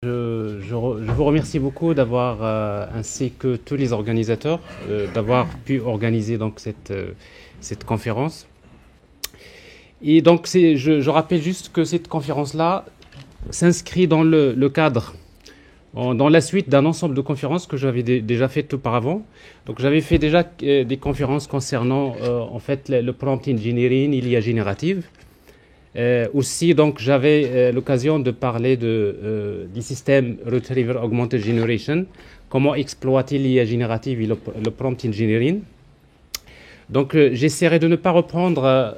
Je vous remercie beaucoup d'avoir, ainsi que tous les organisateurs, d'avoir pu organiser donc cette conférence. Et donc, je rappelle juste que cette conférence-là s'inscrit dans le cadre, dans la suite d'un ensemble de conférences que j'avais déjà faites auparavant. Donc, j'avais fait déjà des conférences concernant en fait le prompt engineering, l'IA générative. Aussi, donc, j'avais l'occasion de parler du système Retriever Augmented Generation, comment exploiter l'IA générative et le prompt engineering. Donc, j'essaierai de ne pas reprendre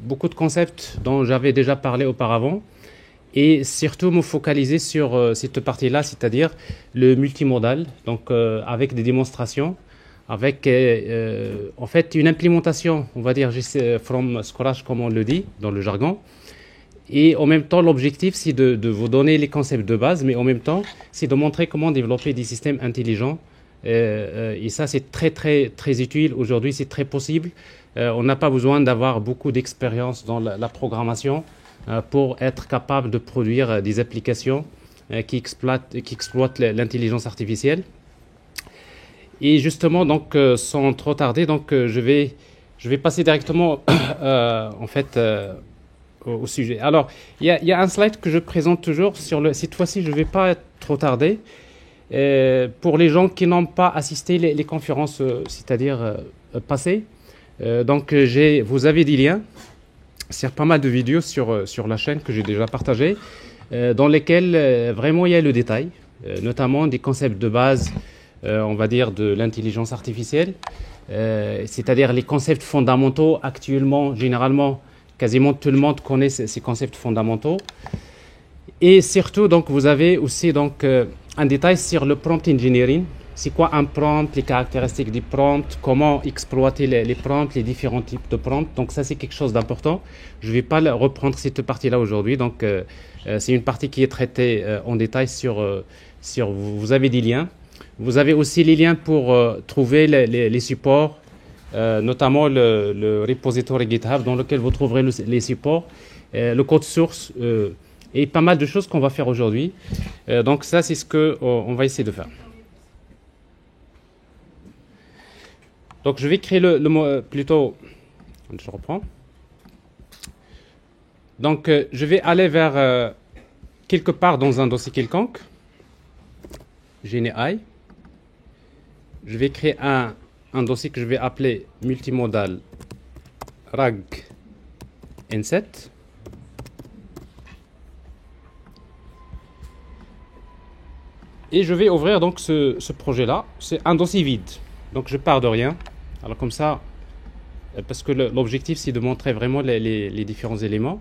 beaucoup de concepts dont j'avais déjà parlé auparavant et surtout me focaliser sur cette partie-là, c'est-à-dire le multimodal, donc avec des démonstrations, avec en fait une implémentation, on va dire, from scratch, comme on le dit dans le jargon. Et en même temps, l'objectif, c'est de vous donner les concepts de base, mais en même temps, c'est de montrer comment développer des systèmes intelligents. Et ça, c'est très, très, très utile. Aujourd'hui, c'est très possible. On n'a pas besoin d'avoir beaucoup d'expérience dans la programmation pour être capable de produire des applications qui exploitent l'intelligence artificielle. Et justement, donc, sans trop tarder, donc, je vais passer directement, en fait, au sujet. Alors, il y a un slide que je présente toujours cette fois-ci, je ne vais pas être trop tarder. Pour les gens qui n'ont pas assisté les conférences, c'est-à-dire passées, donc vous avez des liens sur pas mal de vidéos sur la chaîne que j'ai déjà partagées, dans lesquelles vraiment il y a le détail, notamment des concepts de base, on va dire, de l'intelligence artificielle, c'est-à-dire les concepts fondamentaux. Actuellement, généralement, quasiment tout le monde connaît ces concepts fondamentaux. Et surtout, donc, vous avez aussi donc, un détail sur le prompt engineering. C'est quoi un prompt, les caractéristiques du prompt, comment exploiter les prompts, les différents types de prompts. Donc ça, c'est quelque chose d'important. Je ne vais pas reprendre cette partie-là aujourd'hui. Donc c'est une partie qui est traitée en détail vous avez des liens. Vous avez aussi les liens pour trouver les supports, notamment le repository GitHub dans lequel vous trouverez les supports, le code source et pas mal de choses qu'on va faire aujourd'hui. Donc ça, c'est ce qu'on va essayer de faire. Donc je vais créer plutôt, je reprends. Donc je vais aller vers quelque part dans un dossier quelconque, GNI. Je vais créer un dossier que je vais appeler multimodal RAG N7. Et je vais ouvrir donc ce projet-là. C'est un dossier vide. Donc je pars de rien. Alors comme ça, parce que l'objectif c'est de montrer vraiment les différents éléments.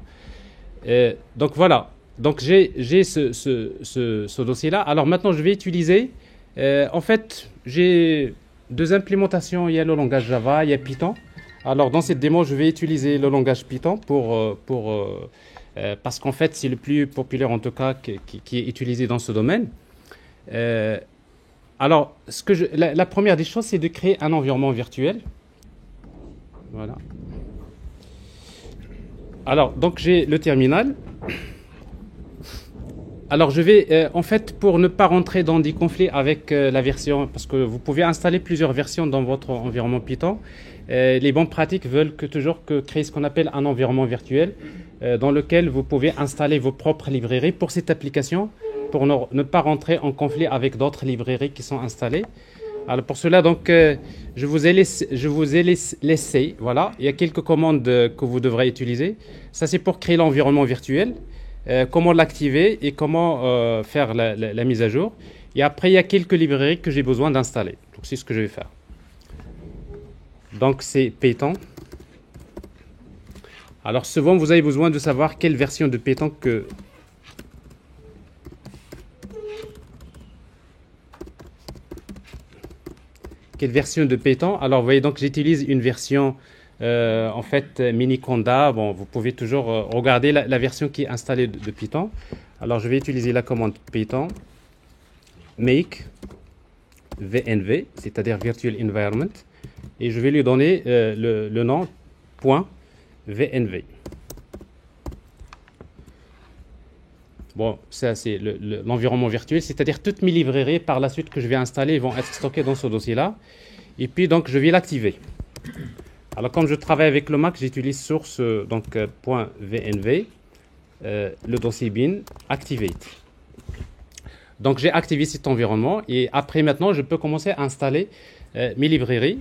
Donc voilà. Donc j'ai ce dossier-là. Alors maintenant je vais utiliser. En fait, j'ai deux implémentations. Il y a le langage Java, il y a Python. Alors dans cette démo, je vais utiliser le langage Python parce qu'en fait c'est le plus populaire en tout cas qui est utilisé dans ce domaine. Alors, la première des choses, c'est de créer un environnement virtuel. Voilà. Alors, donc j'ai le terminal. Alors, je vais, en fait, pour ne pas rentrer dans des conflits avec la version, parce que vous pouvez installer plusieurs versions dans votre environnement Python. Les bonnes pratiques veulent toujours créer ce qu'on appelle un environnement virtuel, dans lequel vous pouvez installer vos propres librairies pour cette application, pour ne pas rentrer en conflit avec d'autres librairies qui sont installées. Alors pour cela, donc, je vous ai laissé, voilà, il y a quelques commandes que vous devrez utiliser. Ça, c'est pour créer l'environnement virtuel, comment l'activer et comment faire la mise à jour. Et après, il y a quelques librairies que j'ai besoin d'installer. Donc, c'est ce que je vais faire. Donc, c'est Python. Alors, souvent, vous avez besoin de savoir quelle version de Python Quelle version de Python? Alors, vous voyez, donc j'utilise une version, en fait, Miniconda. Bon, vous pouvez toujours regarder la version qui est installée de Python. Alors, je vais utiliser la commande Python make VNV, c'est-à-dire Virtual Environment, et je vais lui donner le nom .vnv. Bon, ça c'est l'environnement virtuel, c'est-à-dire toutes mes librairies par la suite que je vais installer vont être stockées dans ce dossier-là. Et puis donc je vais l'activer. Alors comme je travaille avec le Mac, j'utilise source .vnv, le dossier bin activate. Donc j'ai activé cet environnement et après maintenant je peux commencer à installer mes librairies.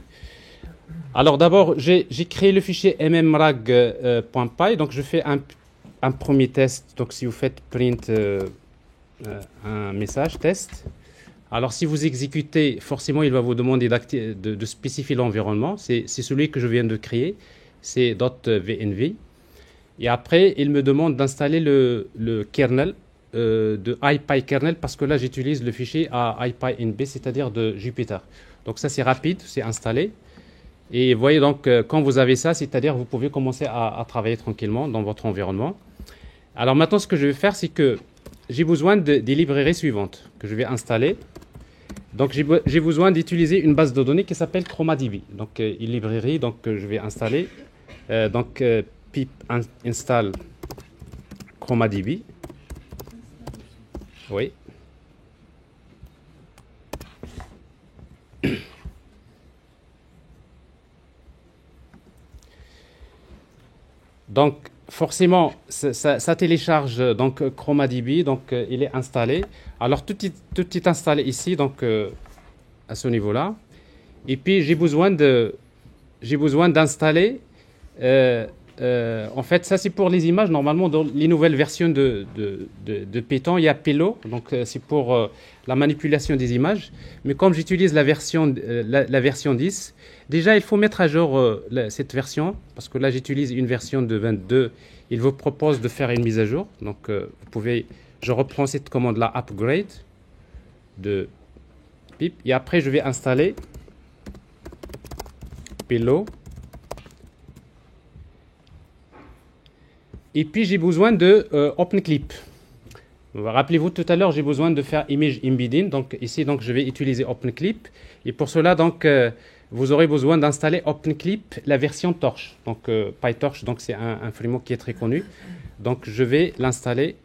Alors d'abord j'ai créé le fichier mmrag.py, donc je fais un premier test. Donc si vous faites print un message test, alors si vous exécutez, forcément il va vous demander de spécifier l'environnement. C'est celui que je viens de créer, c'est .vnv. Et après il me demande d'installer le kernel de IPyKernel, parce que là j'utilise le fichier à IPyNB, c'est-à-dire de Jupyter. Donc ça c'est rapide, c'est installé. Et vous voyez donc quand vous avez ça, c'est-à-dire vous pouvez commencer à travailler tranquillement dans votre environnement. Alors maintenant ce que je vais faire, c'est que j'ai besoin des librairies suivantes que je vais installer. Donc j'ai besoin d'utiliser une base de données qui s'appelle ChromaDB. Donc une librairie donc, que je vais installer. Pip install ChromaDB. Oui. Donc forcément ça télécharge donc ChromaDB, donc il est installé. Alors tout est installé ici, donc à ce niveau-là. Et puis j'ai besoin d'installer en fait ça c'est pour les images. Normalement dans les nouvelles versions de Python il y a Pillow, donc c'est pour la manipulation des images. Mais comme j'utilise la version 10, déjà il faut mettre à jour cette version, parce que là j'utilise une version de 22. Il vous propose de faire une mise à jour, donc vous pouvez, je reprends cette commande là, upgrade de pip, et après je vais installer Pillow. Et puis j'ai besoin de OpenClip. Rappelez-vous tout à l'heure, j'ai besoin de faire image embedding. Donc ici, donc je vais utiliser OpenClip. Et pour cela, donc vous aurez besoin d'installer OpenClip, la version Torch. Donc PyTorch, donc c'est un framework qui est très connu. Donc je vais l'installer.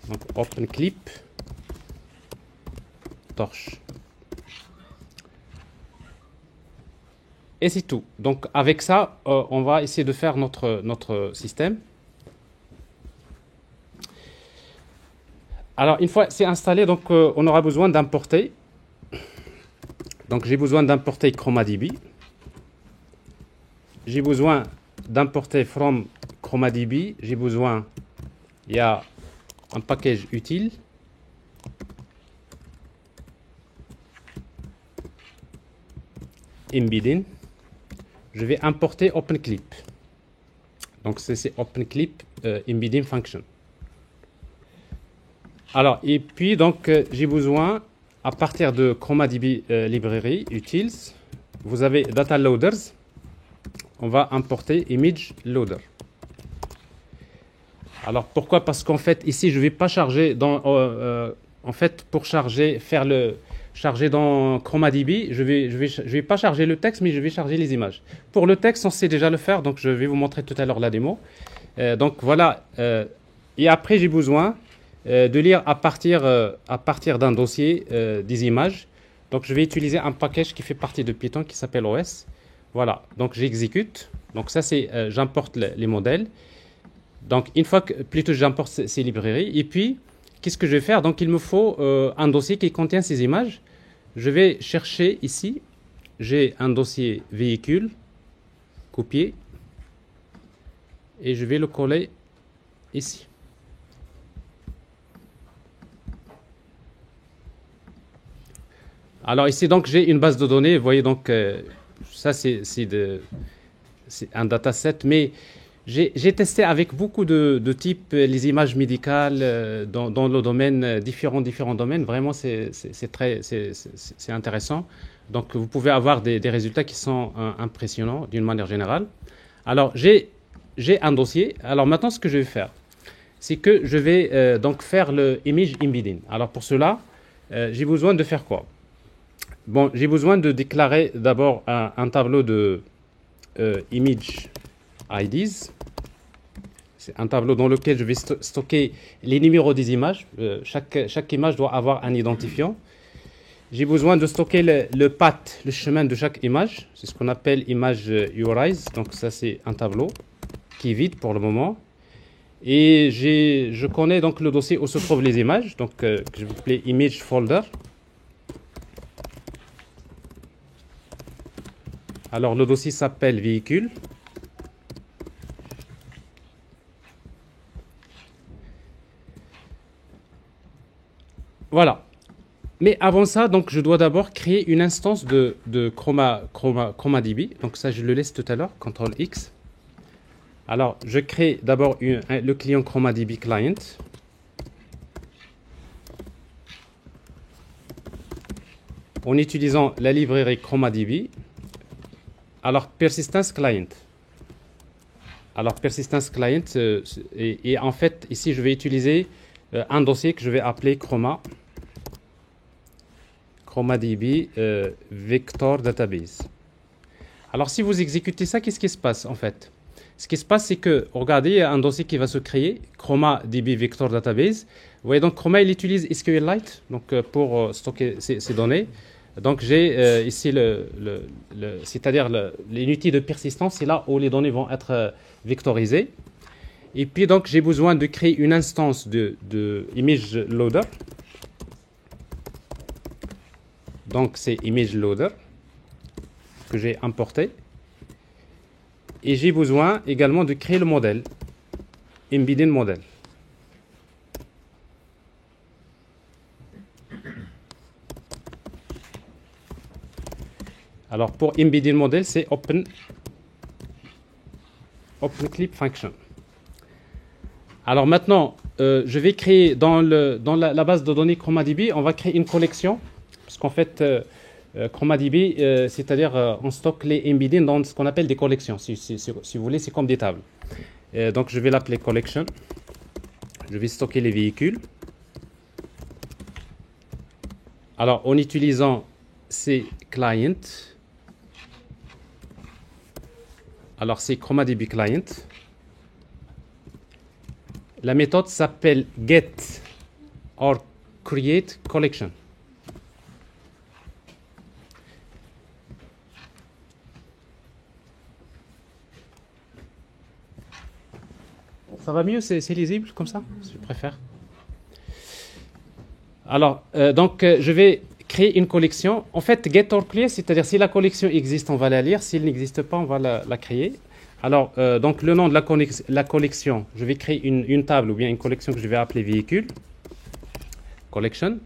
Donc OpenClip Torch. Et c'est tout. Donc avec ça, on va essayer de faire notre système. Alors une fois c'est installé, donc on aura besoin d'importer. Donc j'ai besoin d'importer ChromaDB. J'ai besoin d'importer from ChromaDB. J'ai besoin, il y a un package utile. Embedding. Je vais importer OpenClip. Donc c'est OpenClip embedding function. Alors et puis donc j'ai besoin à partir de ChromaDB librairie utils, vous avez data loaders. On va importer image loader. Alors pourquoi? Parce qu'en fait ici je vais pas charger dans en fait pour charger charger dans ChromaDB, je vais pas charger le texte, mais je vais charger les images. Pour le texte, on sait déjà le faire, donc je vais vous montrer tout à l'heure la démo. Donc voilà. Et après, j'ai besoin de lire à partir d'un dossier des images. Donc je vais utiliser un package qui fait partie de Python qui s'appelle OS. Voilà. Donc j'exécute. Donc ça c'est j'importe les modèles. Donc une fois que plutôt j'importe ces librairies, et puis qu'est-ce que je vais faire? Donc il me faut un dossier qui contient ces images. Je vais chercher ici. J'ai un dossier véhicule, copier, et je vais le coller ici. Alors ici donc j'ai une base de données. Vous voyez donc ça c'est un dataset, mais j'ai testé avec beaucoup de types les images médicales dans le domaine, différents domaines. Vraiment, c'est intéressant. Donc, vous pouvez avoir des résultats qui sont impressionnants d'une manière générale. Alors, j'ai un dossier. Alors, maintenant, ce que je vais faire, c'est que je vais donc faire le image embedding. Alors, pour cela, j'ai besoin de faire quoi? Bon, j'ai besoin de déclarer d'abord un tableau de image IDs. C'est un tableau dans lequel je vais stocker les numéros des images. Chaque image doit avoir un identifiant. J'ai besoin de stocker le path, le chemin de chaque image. C'est ce qu'on appelle image URIs. Donc ça, c'est un tableau qui est vide pour le moment. Et je connais donc le dossier où se trouvent les images. Donc je vais appeler image folder. Alors le dossier s'appelle véhicule. Voilà. Mais avant ça, donc, je dois d'abord créer une instance de ChromaDB. Donc ça, je le laisse tout à l'heure, CTRL X. Alors, je crée d'abord le client ChromaDB Client. En utilisant la librairie ChromaDB. Alors, Persistence Client. Alors, Persistence Client, et en fait, ici, je vais utiliser un dossier que je vais appeler ChromaDB Vector Database. Alors, si vous exécutez ça, qu'est-ce qui se passe en fait? Ce qui se passe, c'est que, regardez, il y a un dossier qui va se créer, ChromaDB Vector Database. Vous voyez, donc, Chroma, il utilise SQLite donc, pour stocker ces données. Donc, j'ai ici c'est-à-dire l'unité de persistance, c'est là où les données vont être vectorisées. Et puis, donc, j'ai besoin de créer une instance de image loader. Donc, c'est image loader que j'ai importé. Et j'ai besoin également de créer le modèle, embedding model. Alors, pour embedding model, c'est OpenClip function. Alors maintenant, je vais créer dans la base de données ChromaDB, on va créer une collection. Parce qu'en fait, ChromaDB, c'est-à-dire on stocke les embeddings dans ce qu'on appelle des collections. Si vous voulez, c'est comme des tables. Donc je vais l'appeler collection. Je vais stocker les véhicules. Alors en utilisant ces clients, alors c'est ChromaDB client. La méthode s'appelle get or create collection. Ça va mieux, c'est lisible comme ça? Je préfère. Alors, je vais créer une collection. En fait, get or create, c'est-à-dire si la collection existe, on va la lire. S'il n'existe pas, on va la créer. Alors, donc le nom de la collection, je vais créer une table ou bien une collection que je vais appeler véhicule. Collection.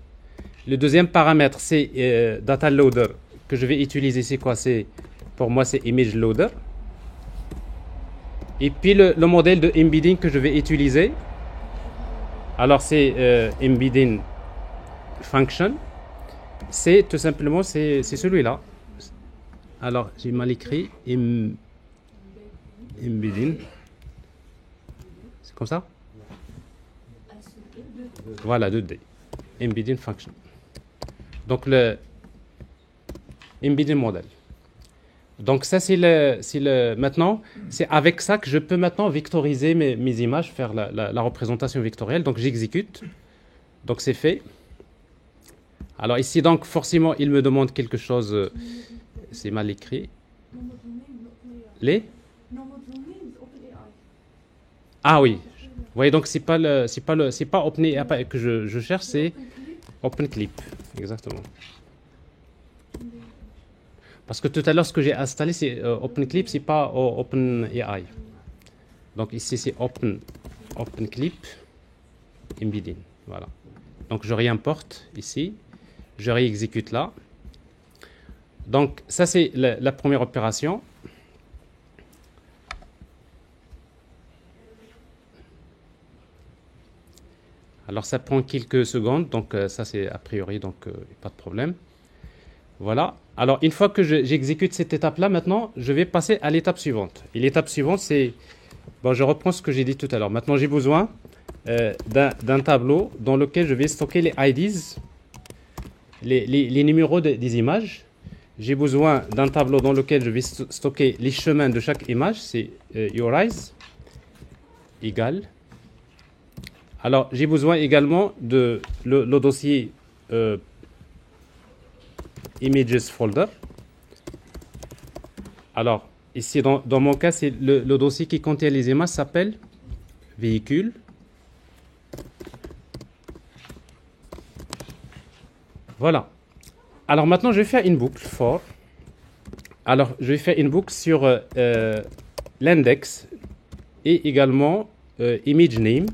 Le deuxième paramètre, c'est data loader que je vais utiliser. C'est quoi? Pour moi, c'est image loader. Et puis le modèle de embedding que je vais utiliser, alors c'est embedding function, c'est tout simplement c'est celui-là. Alors j'ai mal écrit, embedding, c'est comme ça? Voilà, 2D, embedding function. Donc le embedding model. Donc ça, maintenant, c'est avec ça que je peux maintenant vectoriser mes images, faire la représentation vectorielle. Donc j'exécute. Donc c'est fait. Alors ici, donc forcément, il me demande quelque chose. C'est mal écrit. Ah oui. Vous voyez, donc c'est pas OpenAI que je cherche, c'est OpenClip. Exactement. Parce que tout à l'heure, ce que j'ai installé, c'est OpenClip, c'est pas OpenAI. Donc ici, c'est OpenClip Embedding. Voilà. Donc je réimporte ici, je réexécute là. Donc ça, c'est la première opération. Alors ça prend quelques secondes, donc ça c'est a priori, donc pas de problème. Voilà. Alors, une fois que j'exécute cette étape-là, maintenant, je vais passer à l'étape suivante. Et l'étape suivante, c'est... Bon, je reprends ce que j'ai dit tout à l'heure. Maintenant, j'ai besoin d'un tableau dans lequel je vais stocker les IDs, les numéros des images. J'ai besoin d'un tableau dans lequel je vais stocker les chemins de chaque image, c'est URIs. égale. Alors, j'ai besoin également de le dossier images folder. Alors, ici, dans mon cas, c'est le dossier qui contient les images s'appelle véhicule. Voilà. Alors maintenant, je vais faire une boucle for. Alors, je vais faire une boucle sur l'index et également image name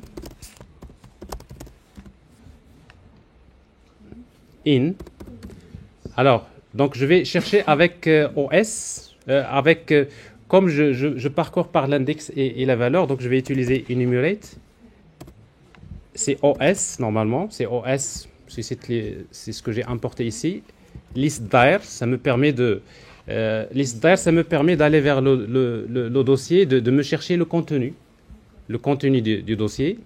in. Alors, donc je vais chercher avec OS, comme je parcours par l'index et la valeur, donc je vais utiliser enumerate. C'est OS normalement, c'est OS, c'est ce que j'ai importé ici. List_dir, ça me permet de d'aller vers le dossier, de me chercher le contenu du dossier.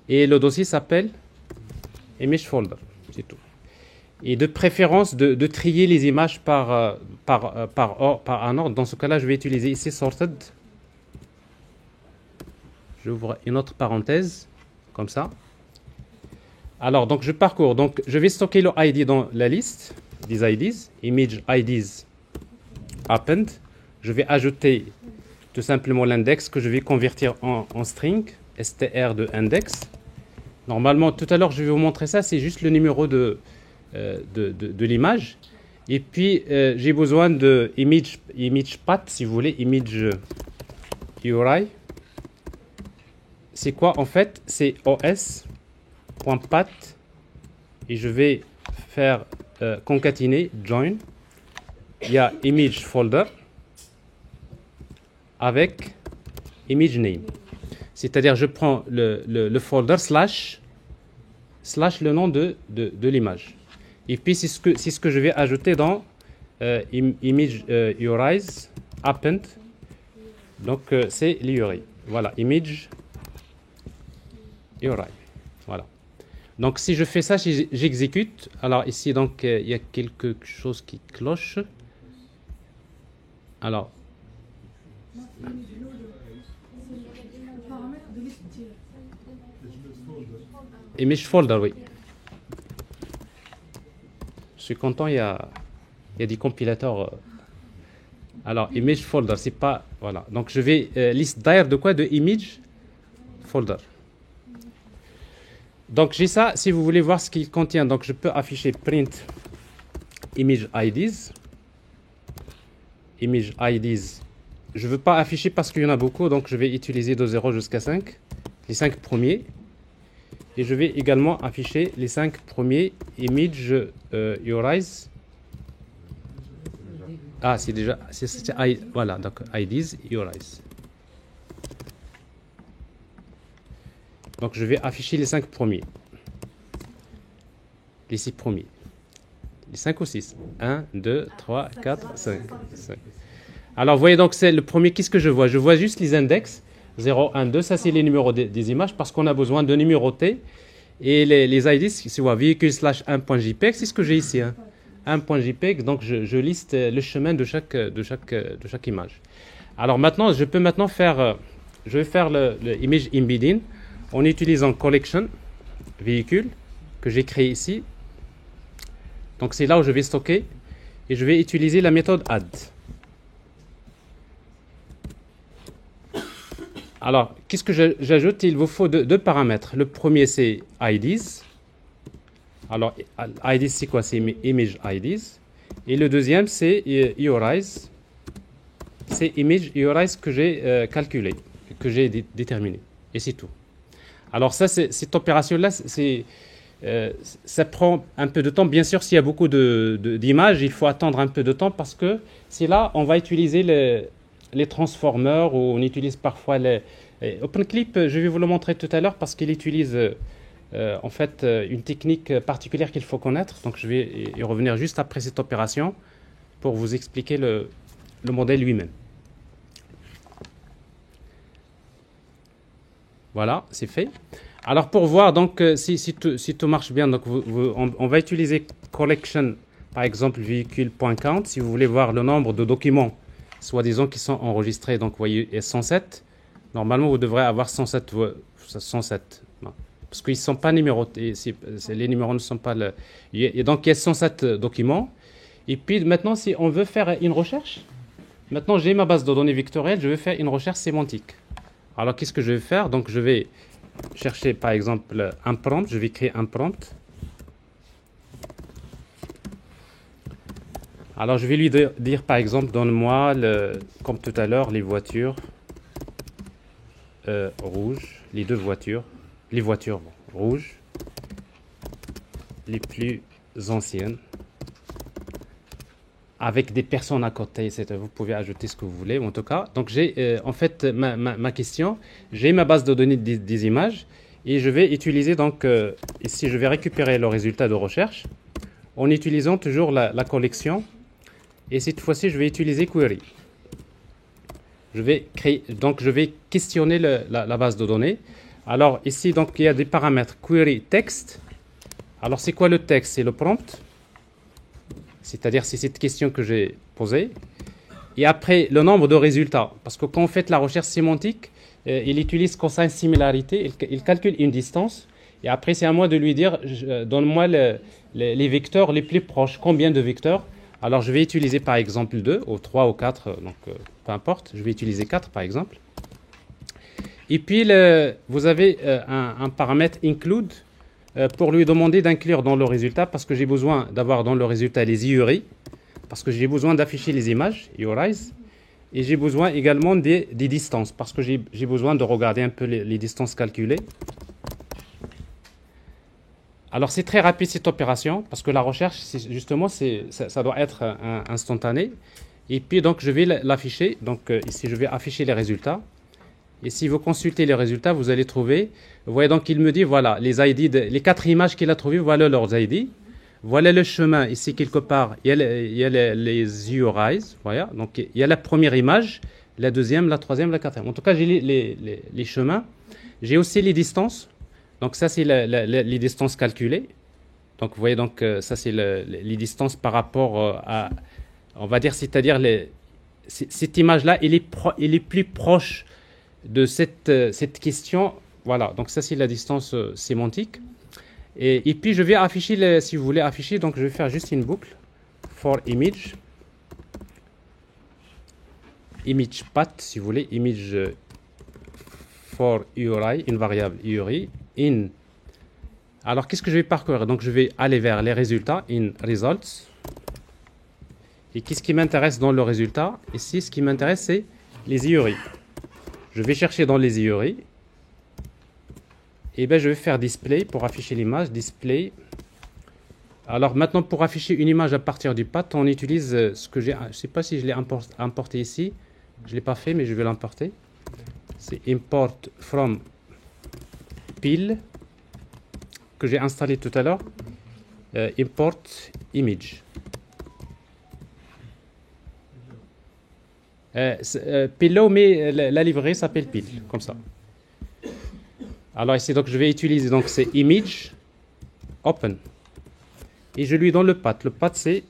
Et le dossier s'appelle image folder, c'est tout. Et de préférence de trier les images par un ordre. Dans ce cas-là, je vais utiliser ici sorted. J'ouvre une autre parenthèse, comme ça. Alors, donc je parcours. Donc, je vais stocker le ID dans la liste des IDs, image IDs append. Je vais ajouter tout simplement l'index que je vais convertir en string, str de index. Normalement, tout à l'heure, je vais vous montrer ça, c'est juste le numéro de l'image. Et puis, j'ai besoin de image path, si vous voulez, image URI. C'est quoi en fait? C'est os.path et je vais faire concaténer join. Il y a image folder avec image name. C'est-à-dire, je prends le folder slash le nom de l'image. Et puis, c'est ce que je vais ajouter dans image URIs append. Donc, c'est l'URI. Voilà, image URI. Voilà. Donc, si je fais ça, j'exécute. Alors, ici, donc, il y a quelque chose qui cloche. Alors, image folder, oui. Je suis content, il y a des compilateurs. Alors, image folder, c'est pas... Voilà. Donc, je vais list_dir de quoi? De image folder. Donc, j'ai ça. Si vous voulez voir ce qu'il contient, donc je peux afficher print image IDs. Image IDs. Je ne veux pas afficher parce qu'il y en a beaucoup, donc je vais utiliser de 0 jusqu'à 5. Les 5 premiers. Et je vais également afficher les 5 premiers image URIs. Ah, c'est déjà... voilà, donc IDs, URIs. Donc, je vais afficher les 5 premiers. Les 6 premiers. Les 5 ou 6. 1, 2, 3, 4, 5. Alors, vous voyez, donc, c'est le premier. Qu'est-ce que je vois? Je vois juste les index. 0, 1, 2. Ça, c'est les numéros des images parce qu'on a besoin de numéroter. Et les IDs, c'est véhicule slash 1.jpg. C'est ce que j'ai ici. 1.jpg. Donc, je liste le chemin de chaque image. Alors, maintenant, je vais faire le image embedding en utilisant collection véhicule que j'ai créé ici. Donc, c'est là où je vais stocker et je vais utiliser la méthode add. Alors, qu'est-ce que j'ajoute? Il vous faut deux paramètres. Le premier, c'est IDs. Alors, IDs, c'est quoi? C'est image IDs. Et le deuxième, c'est URIs. C'est image URIs que j'ai calculé, que j'ai déterminé. Et c'est tout. Alors, ça, cette opération-là, ça prend un peu de temps. Bien sûr, s'il y a beaucoup d'images, il faut attendre un peu de temps parce que c'est là on va utiliser les transformers ou on utilise parfois les OpenClip. Je vais vous le montrer tout à l'heure parce qu'il utilise en fait une technique particulière qu'il faut connaître. Donc, je vais y revenir juste après cette opération pour vous expliquer le modèle lui-même. Voilà, c'est fait. Alors, pour voir donc si tout marche bien, donc on va utiliser collection, par exemple, véhicule.count. Si vous voulez voir le nombre de documents, soi-disant, qui sont enregistrés, donc vous voyez, 107. Normalement, vous devrez avoir 107, 107. Parce qu'ils ne sont pas numérotés. Les numéros ne sont pas... Et donc, il y a 107 documents. Et puis, maintenant, si on veut faire une recherche, maintenant, j'ai ma base de données vectorielle, je vais faire une recherche sémantique. Alors, qu'est-ce que je vais faire? Donc, je vais chercher, par exemple, un prompt. Je vais créer un prompt. Alors, je vais lui dire, par exemple, donne-moi, comme tout à l'heure, les voitures rouges, les deux voitures, les voitures rouges, les plus anciennes, avec des personnes à côté, etc. Vous pouvez ajouter ce que vous voulez, en tout cas. Donc, j'ai, en fait, ma question, j'ai ma base de données des images, et je vais utiliser, donc, ici, je vais récupérer le résultat de recherche, en utilisant toujours la collection. Et cette fois-ci, je vais utiliser query. Je vais questionner la base de données. Alors ici, donc, il y a des paramètres query text. Alors c'est quoi le texte? C'est le prompt. C'est-à-dire c'est cette question que j'ai posée. Et après, le nombre de résultats. Parce que quand on fait la recherche sémantique, il utilise cosine similarité. Il calcule une distance. Et après, c'est à moi de lui dire, donne-moi les vecteurs les plus proches. Combien de vecteurs? Alors, je vais utiliser par exemple 2, ou 3, ou 4, donc peu importe. Je vais utiliser 4 par exemple. Et puis, vous avez un paramètre include pour lui demander d'inclure dans le résultat, parce que j'ai besoin d'avoir dans le résultat les URI, parce que j'ai besoin d'afficher les images, URIs, et j'ai besoin également des distances, parce que j'ai besoin de regarder un peu les distances calculées. Alors, c'est très rapide cette opération, parce que la recherche, justement, ça doit être instantané. Et puis, donc, je vais l'afficher. Donc, ici, je vais afficher les résultats. Et si vous consultez les résultats, vous allez trouver, vous voyez, donc, il me dit, voilà, les ID, les 4 images qu'il a trouvées, voilà leurs ID. Voilà le chemin, ici, quelque part, il y a les URIs, voilà. Donc, il y a la première image, la deuxième, la troisième, la quatrième. En tout cas, j'ai les chemins. J'ai aussi les distances. Donc ça, c'est les distances calculées. Donc vous voyez, donc ça, c'est les distances par rapport à, on va dire, c'est-à-dire cette image-là, elle est plus proche de cette question. Voilà, donc ça, c'est la distance sémantique. Et puis, je vais afficher, si vous voulez afficher, donc je vais faire juste une boucle. For image. Image path, si vous voulez. Image for URI, une variable URI. In. Alors, qu'est-ce que je vais parcourir? Donc, je vais aller vers les résultats, in results. Et qu'est-ce qui m'intéresse dans le résultat? Ici, ce qui m'intéresse, c'est les URI. Je vais chercher dans les URI. Et bien, je vais faire display pour afficher l'image. Display. Alors, maintenant, pour afficher une image à partir du path, on utilise ce que j'ai. Je ne sais pas si je l'ai importé ici. Je ne l'ai pas fait, mais je vais l'importer. C'est import from pile que j'ai installé tout à l'heure, import image. Pillow, mais la librairie s'appelle pile, comme ça. Alors ici, donc je vais utiliser, donc c'est image open et je lui donne le path. Le path, c'est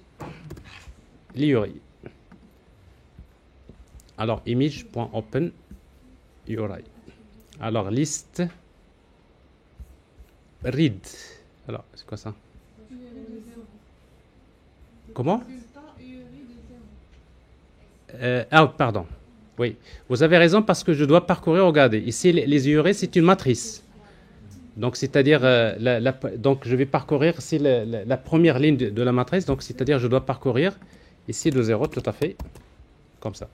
l'URI. Alors image.open URI. Alors liste read. Alors, c'est quoi ça? Comment? Pardon. Oui, vous avez raison parce que je dois parcourir, regardez. Ici, les URI, c'est une matrice. Donc, c'est-à-dire, donc je vais parcourir, c'est la première ligne de la matrice. Donc, c'est-à-dire, je dois parcourir ici de 0, tout à fait, comme ça.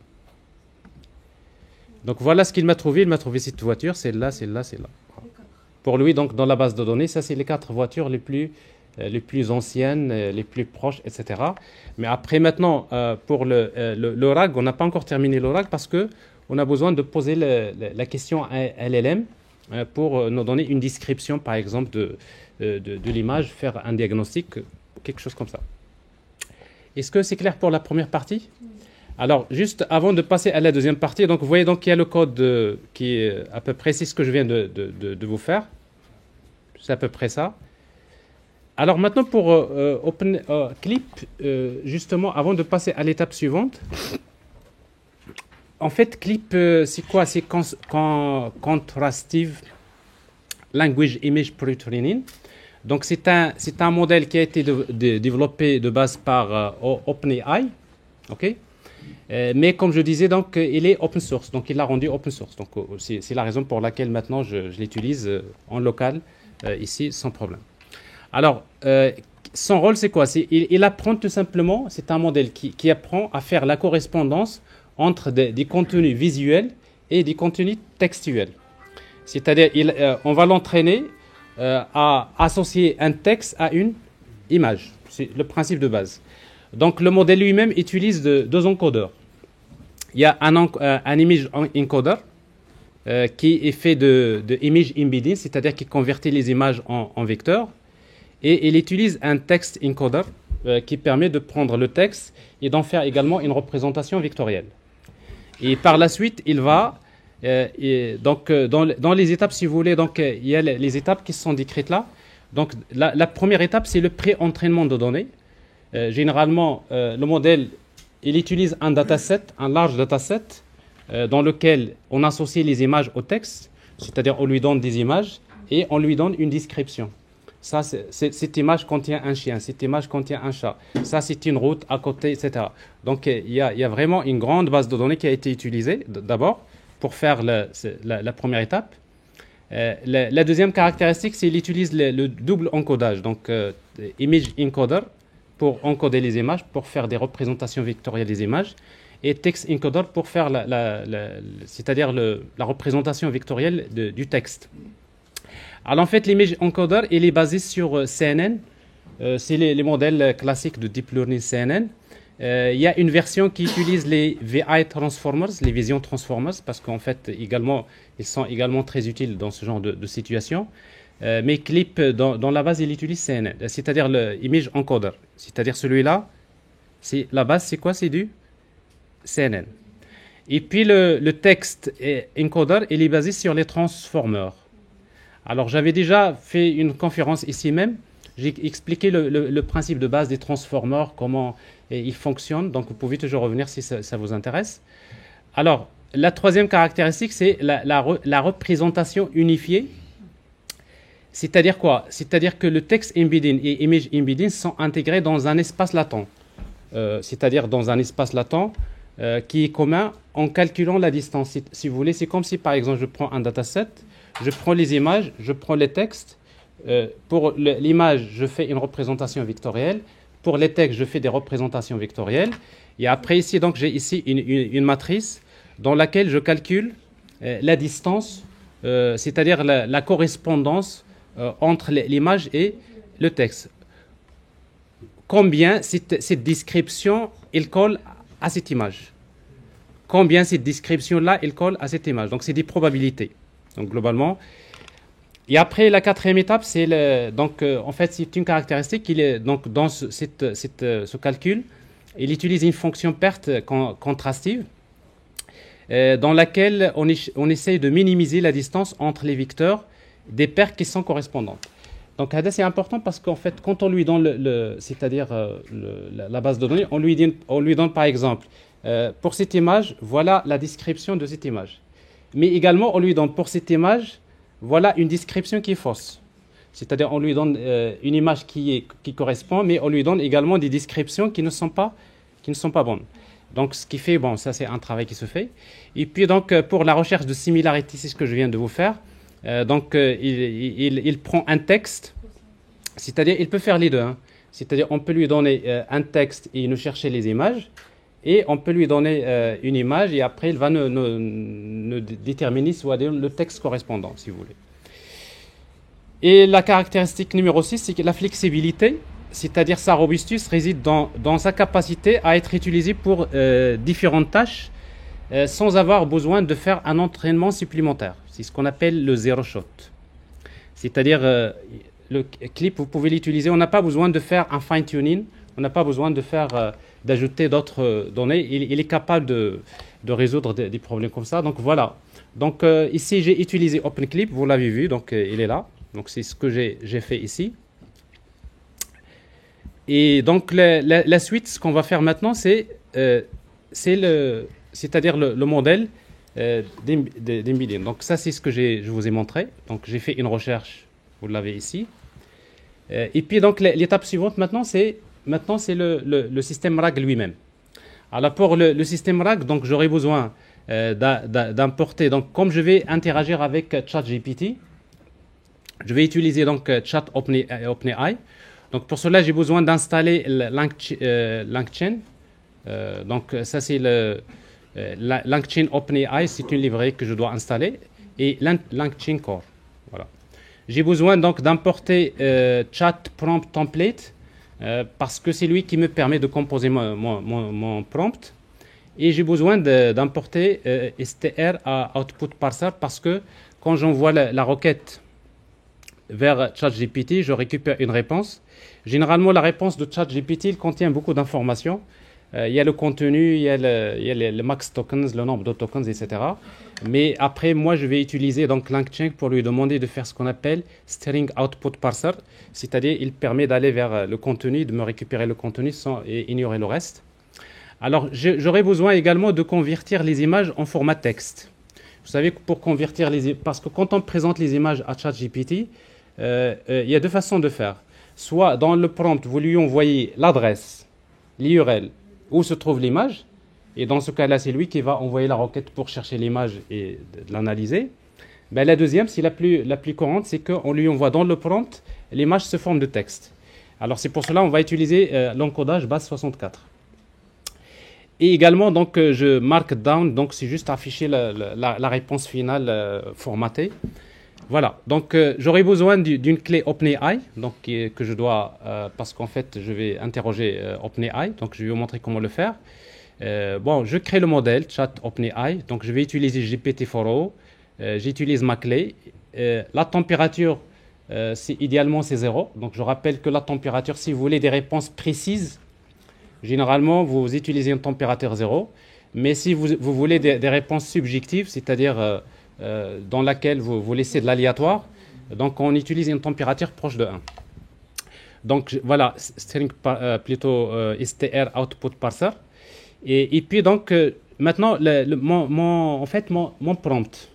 Donc, voilà ce qu'il m'a trouvé. Il m'a trouvé cette voiture, celle-là, celle-là, celle-là. Pour lui, donc, dans la base de données, ça, c'est les 4 voitures les plus anciennes, les plus proches, etc. Mais après, maintenant, pour le RAG, on n'a pas encore terminé le RAG parce qu'on a besoin de poser la question à LLM pour nous donner une description, par exemple, de l'image, faire un diagnostic, quelque chose comme ça. Est-ce que c'est clair pour la première partie? Alors, juste avant de passer à la deuxième partie, donc vous voyez donc qu'il y a le code qui est à peu près, c'est ce que je viens de vous faire. C'est à peu près ça. Alors maintenant pour OpenClip, justement, avant de passer à l'étape suivante, en fait, Clip, c'est quoi? C'est Contrastive Language Image Pre-Training. Donc, c'est un modèle qui a été développé de base par OpenAI. OK? Mais comme je disais, donc, il est open source. Donc, il l'a rendu open source. Donc, c'est la raison pour laquelle maintenant je l'utilise en local, ici, sans problème. Alors, son rôle, c'est quoi? Il apprend tout simplement, c'est un modèle qui apprend à faire la correspondance entre des contenus visuels et des contenus textuels. C'est-à-dire, on va l'entraîner à associer un texte à une image. C'est le principe de base. Donc, le modèle lui-même utilise deux encodeurs. Il y a un image encoder qui est fait de image embedding, c'est-à-dire qui convertit les images en vecteurs. Et il utilise un text encoder qui permet de prendre le texte et d'en faire également une représentation vectorielle. Et par la suite, il va, dans les étapes, si vous voulez, donc, il y a les étapes qui sont décrites là. Donc, la première étape, c'est le pré-entraînement de données. Généralement, le modèle, il utilise un dataset, un large dataset, dans lequel on associe les images au texte, c'est-à-dire on lui donne des images et on lui donne une description. Ça, cette image contient un chien, cette image contient un chat, ça c'est une route à côté, etc. Donc il y a vraiment une grande base de données qui a été utilisée d'abord pour faire la première étape. La deuxième caractéristique, c'est qu'il utilise le double encodage, donc image encoder pour encoder les images, pour faire des représentations vectorielles des images, et text encoder pour faire c'est-à-dire la représentation vectorielle du texte. Alors en fait, l'image encoder, il est basé sur CNN. C'est les modèles classiques de Deep Learning CNN. Il y a une version qui utilise les VI Transformers, les Vision Transformers, parce qu'en fait, ils sont également très utiles dans ce genre de situation. Mais Clip, dans la base, il utilise CNN, c'est-à-dire l'image encoder. C'est-à-dire celui-là, la base, c'est quoi? C'est du CNN. Et puis le texte encoder, il est basé sur les transformers. Alors, j'avais déjà fait une conférence ici même. J'ai expliqué le principe de base des transformers, comment ils fonctionnent. Donc, vous pouvez toujours revenir si ça vous intéresse. Alors, la troisième caractéristique, c'est la représentation unifiée. C'est-à-dire quoi? C'est-à-dire que le text embedding et image embedding sont intégrés dans un espace latent. C'est-à-dire dans un espace latent qui est commun en calculant la distance. Si vous voulez, c'est comme si, par exemple, je prends un dataset. Je prends les images, je prends les textes. Pour l'image, je fais une représentation vectorielle. Pour les textes, je fais des représentations vectorielles. Et après, ici, donc, j'ai ici une matrice dans laquelle je calcule la distance, c'est-à-dire la correspondance entre l'image et le texte. Combien cette description, elle colle à cette image. Combien cette description-là, elle colle à cette image. Donc, c'est des probabilités. Donc, globalement. Et après, la quatrième étape, c'est en fait, c'est une caractéristique. Donc, dans ce calcul, il utilise une fonction perte contrastive dans laquelle on essaye de minimiser la distance entre les vecteurs des paires qui sont correspondantes. Donc, c'est important parce qu'en fait, quand on lui donne c'est-à-dire la base de données, on lui donne par exemple, pour cette image, voilà la description de cette image. Mais également, on lui donne pour cette image, voilà une description qui est fausse. C'est-à-dire, on lui donne une image qui correspond, mais on lui donne également des descriptions qui ne sont pas bonnes. Donc, ce qui fait, bon, ça c'est un travail qui se fait. Et puis, donc, pour la recherche de similarité, c'est ce que je viens de vous faire. Il prend un texte, c'est-à-dire, il peut faire les deux. Hein. C'est-à-dire, on peut lui donner un texte et nous chercher les images. Et on peut lui donner une image et après, il va nous déterminer soit le texte correspondant, si vous voulez. Et la caractéristique numéro 6, c'est que la flexibilité, c'est-à-dire sa robustesse, réside dans sa capacité à être utilisée pour différentes tâches sans avoir besoin de faire un entraînement supplémentaire. C'est ce qu'on appelle le zero shot. C'est-à-dire, le Clip, vous pouvez l'utiliser. On n'a pas besoin de faire un fine-tuning. On n'a pas besoin d'ajouter d'autres données. Il est capable de résoudre des problèmes comme ça. Donc voilà. Donc ici, j'ai utilisé OpenClip. Vous l'avez vu. Donc il est là. Donc c'est ce que j'ai fait ici. Et donc la suite, ce qu'on va faire maintenant, c'est c'est-à-dire le modèle d'Embedding. Donc ça, c'est ce que je vous ai montré. Donc j'ai fait une recherche, vous l'avez ici. Et puis donc l'étape suivante maintenant, c'est le système RAG lui-même. Alors pour le système RAG, donc j'aurai besoin d'importer. Donc comme je vais interagir avec ChatGPT, je vais utiliser donc Chat OpenAI. Donc pour cela, j'ai besoin d'installer LangChain. Donc ça c'est LangChain OpenAI, c'est une librairie que je dois installer, et LangChain Core. Voilà. J'ai besoin donc d'importer Chat Prompt Template parce que c'est lui qui me permet de composer mon prompt. Et j'ai besoin d'importer str à output parser parce que quand j'envoie la requête vers ChatGPT, je récupère une réponse. Généralement, la réponse de ChatGPT contient beaucoup d'informations. Il y a le contenu, il y a le max tokens, le nombre de tokens, etc. Mais après, moi, je vais utiliser donc LangChain pour lui demander de faire ce qu'on appelle string output parser, c'est-à-dire il permet d'aller vers le contenu, de me récupérer le contenu et ignorer le reste. Alors, j'aurai besoin également de convertir les images en format texte. Vous savez, pour convertir parce que quand on présente les images à ChatGPT, il y a deux façons de faire. Soit dans le prompt, vous lui envoyez l'adresse, l'URL, où se trouve l'image, et dans ce cas-là, c'est lui qui va envoyer la requête pour chercher l'image et de l'analyser. Ben, la deuxième, c'est la plus courante, c'est qu'on lui envoie dans le prompt l'image sous forme de texte. Alors c'est pour cela qu'on va utiliser l'encodage base 64. Et également, donc, je mark down, donc c'est juste afficher la réponse finale formatée. Voilà, donc j'aurai besoin d'une clé OpenAI, donc, que je dois, parce qu'en fait, je vais interroger OpenAI, donc je vais vous montrer comment le faire. Bon, je crée le modèle chat OpenAI, donc je vais utiliser GPT-4o, j'utilise ma clé. La température, idéalement, c'est 0. Donc je rappelle que la température, si vous voulez des réponses précises, généralement, vous utilisez une température 0. Mais si vous voulez des réponses subjectives, c'est-à-dire dans laquelle vous laissez de l'aléatoire, donc on utilise une température proche de 1. Donc voilà, string plutôt str output parser. Et puis donc maintenant mon prompt.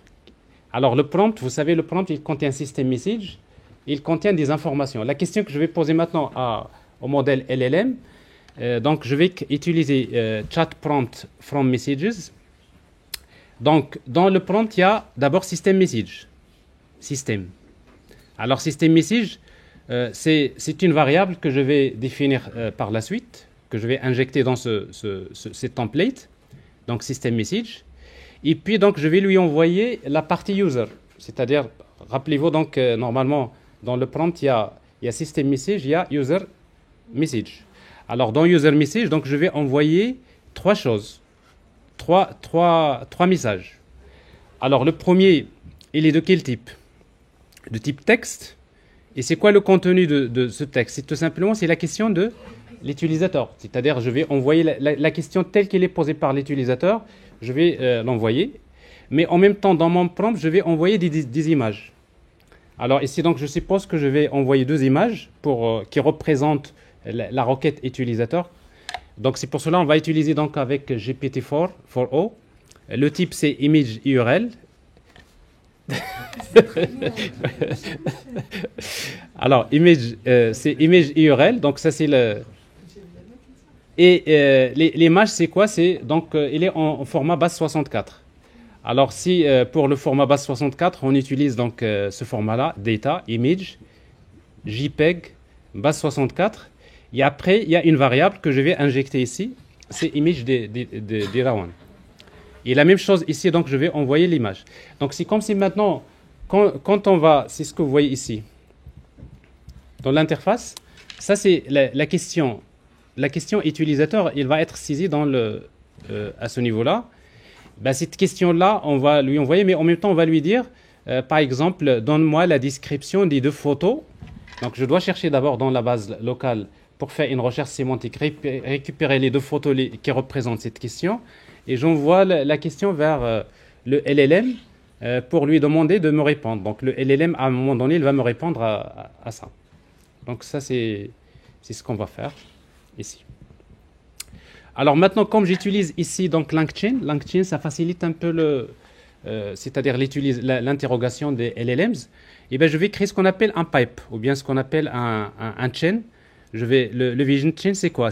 Alors le prompt, vous savez, le prompt il contient un system message, il contient des informations. La question que je vais poser maintenant au modèle LLM, donc je vais utiliser chat prompt from messages. Donc dans le prompt il y a d'abord system message. System. Alors system message, c'est une variable que je vais définir par la suite, que je vais injecter dans ce template, donc system message. Et puis donc je vais lui envoyer la partie user, c'est-à-dire, rappelez-vous donc normalement dans le prompt il y a system message, il y a user message. Alors dans user message, donc je vais envoyer trois choses, trois messages. Alors le premier, il est de quel type? De type texte. Et c'est quoi le contenu de ce texte? C'est tout simplement la question de l'utilisateur. C'est-à-dire, je vais envoyer la question telle qu'elle est posée par l'utilisateur, je vais l'envoyer. Mais en même temps, dans mon prompt, je vais envoyer des images. Alors ici, donc, je suppose que je vais envoyer deux images qui représentent la requête utilisateur. Donc c'est pour cela qu'on va utiliser donc avec GPT-4o. Le type, c'est image URL. Alors, c'est image URL, donc ça c'est le... Et l'image c'est quoi? Donc il est en format base 64. Alors si pour le format base 64, on utilise donc ce format-là, data, image, JPEG, base 64. Et après, il y a une variable que je vais injecter ici, c'est image data1. Et la même chose ici, donc je vais envoyer l'image. Donc c'est comme si maintenant, quand on va, c'est ce que vous voyez ici, dans l'interface, ça c'est la question. La question utilisateur, il va être saisi à ce niveau-là. Ben, cette question-là, on va lui envoyer, mais en même temps, on va lui dire, par exemple, donne-moi la description des deux photos. Donc je dois chercher d'abord dans la base locale pour faire une recherche sémantique, récupérer les deux photos qui représentent cette question. Et j'envoie la question vers le LLM pour lui demander de me répondre. Donc le LLM, à un moment donné, il va me répondre à ça. Donc ça, c'est ce qu'on va faire ici. Alors maintenant, comme j'utilise ici donc LangChain, ça facilite un peu c'est-à-dire l'interrogation des LLMs. Et ben, je vais créer ce qu'on appelle un pipe, ou bien ce qu'on appelle un chain. Le vision chain, c'est quoi?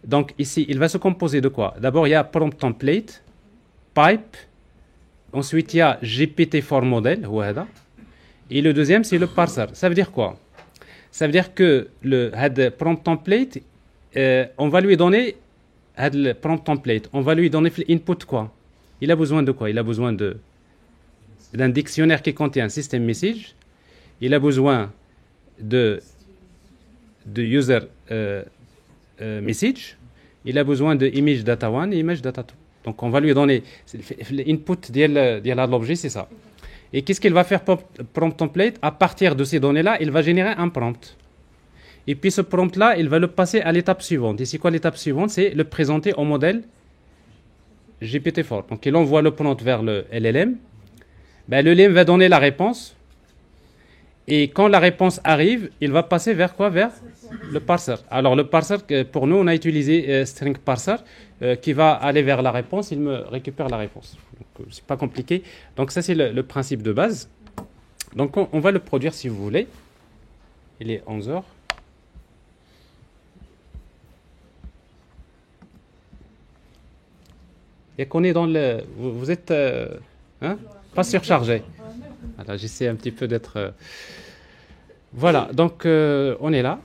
Donc ici, il va se composer de quoi? D'abord, il y a prompt template, pipe. Ensuite, il y a GPT-4 model, et le deuxième, c'est le parser. Ça veut dire quoi? Ça veut dire que le prompt template, on va lui donner le prompt template, on va lui donner l'input quoi? Il a besoin de quoi? Il a besoin d'un dictionnaire qui contient system message. Il a besoin de user message. Il a besoin de image data 1 et image data 2. Donc on va lui donner l'input de l'objet, c'est ça. Et qu'est-ce qu'il va faire prompt template? À partir de ces données-là, il va générer un prompt. Et puis ce prompt-là, il va le passer à l'étape suivante. Et c'est quoi l'étape suivante? C'est le présenter au modèle GPT-4. Donc il envoie le prompt vers le LLM. Ben, le LLM va donner la réponse. Et quand la réponse arrive, il va passer vers quoi? Vers le parser. Alors le parser, pour nous, on a utilisé string parser qui va aller vers la réponse. Il me récupère la réponse. Donc c'est pas compliqué. Donc ça, c'est le principe de base. Donc on va le produire si vous voulez. Il est 11 heures. Et qu'on est dans le... Vous êtes pas surchargé. Voilà, j'essaie un petit peu d'être... Voilà, donc on est là.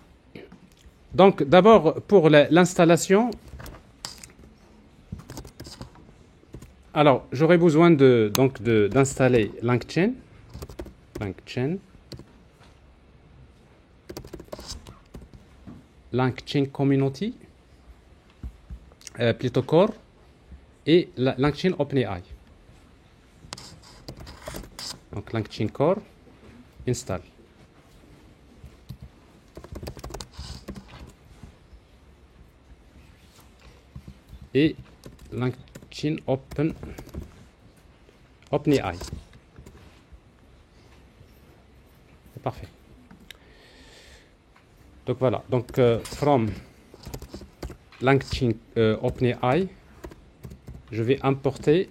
Donc d'abord pour l'installation, alors j'aurais besoin d'installer LangChain. LangChain Community, plutôt Core, et LangChain OpenAI. Donc LangChain Core, install. Et LangChain OpenAI. C'est parfait. Donc voilà. Donc from LangChain OpenAI, je vais importer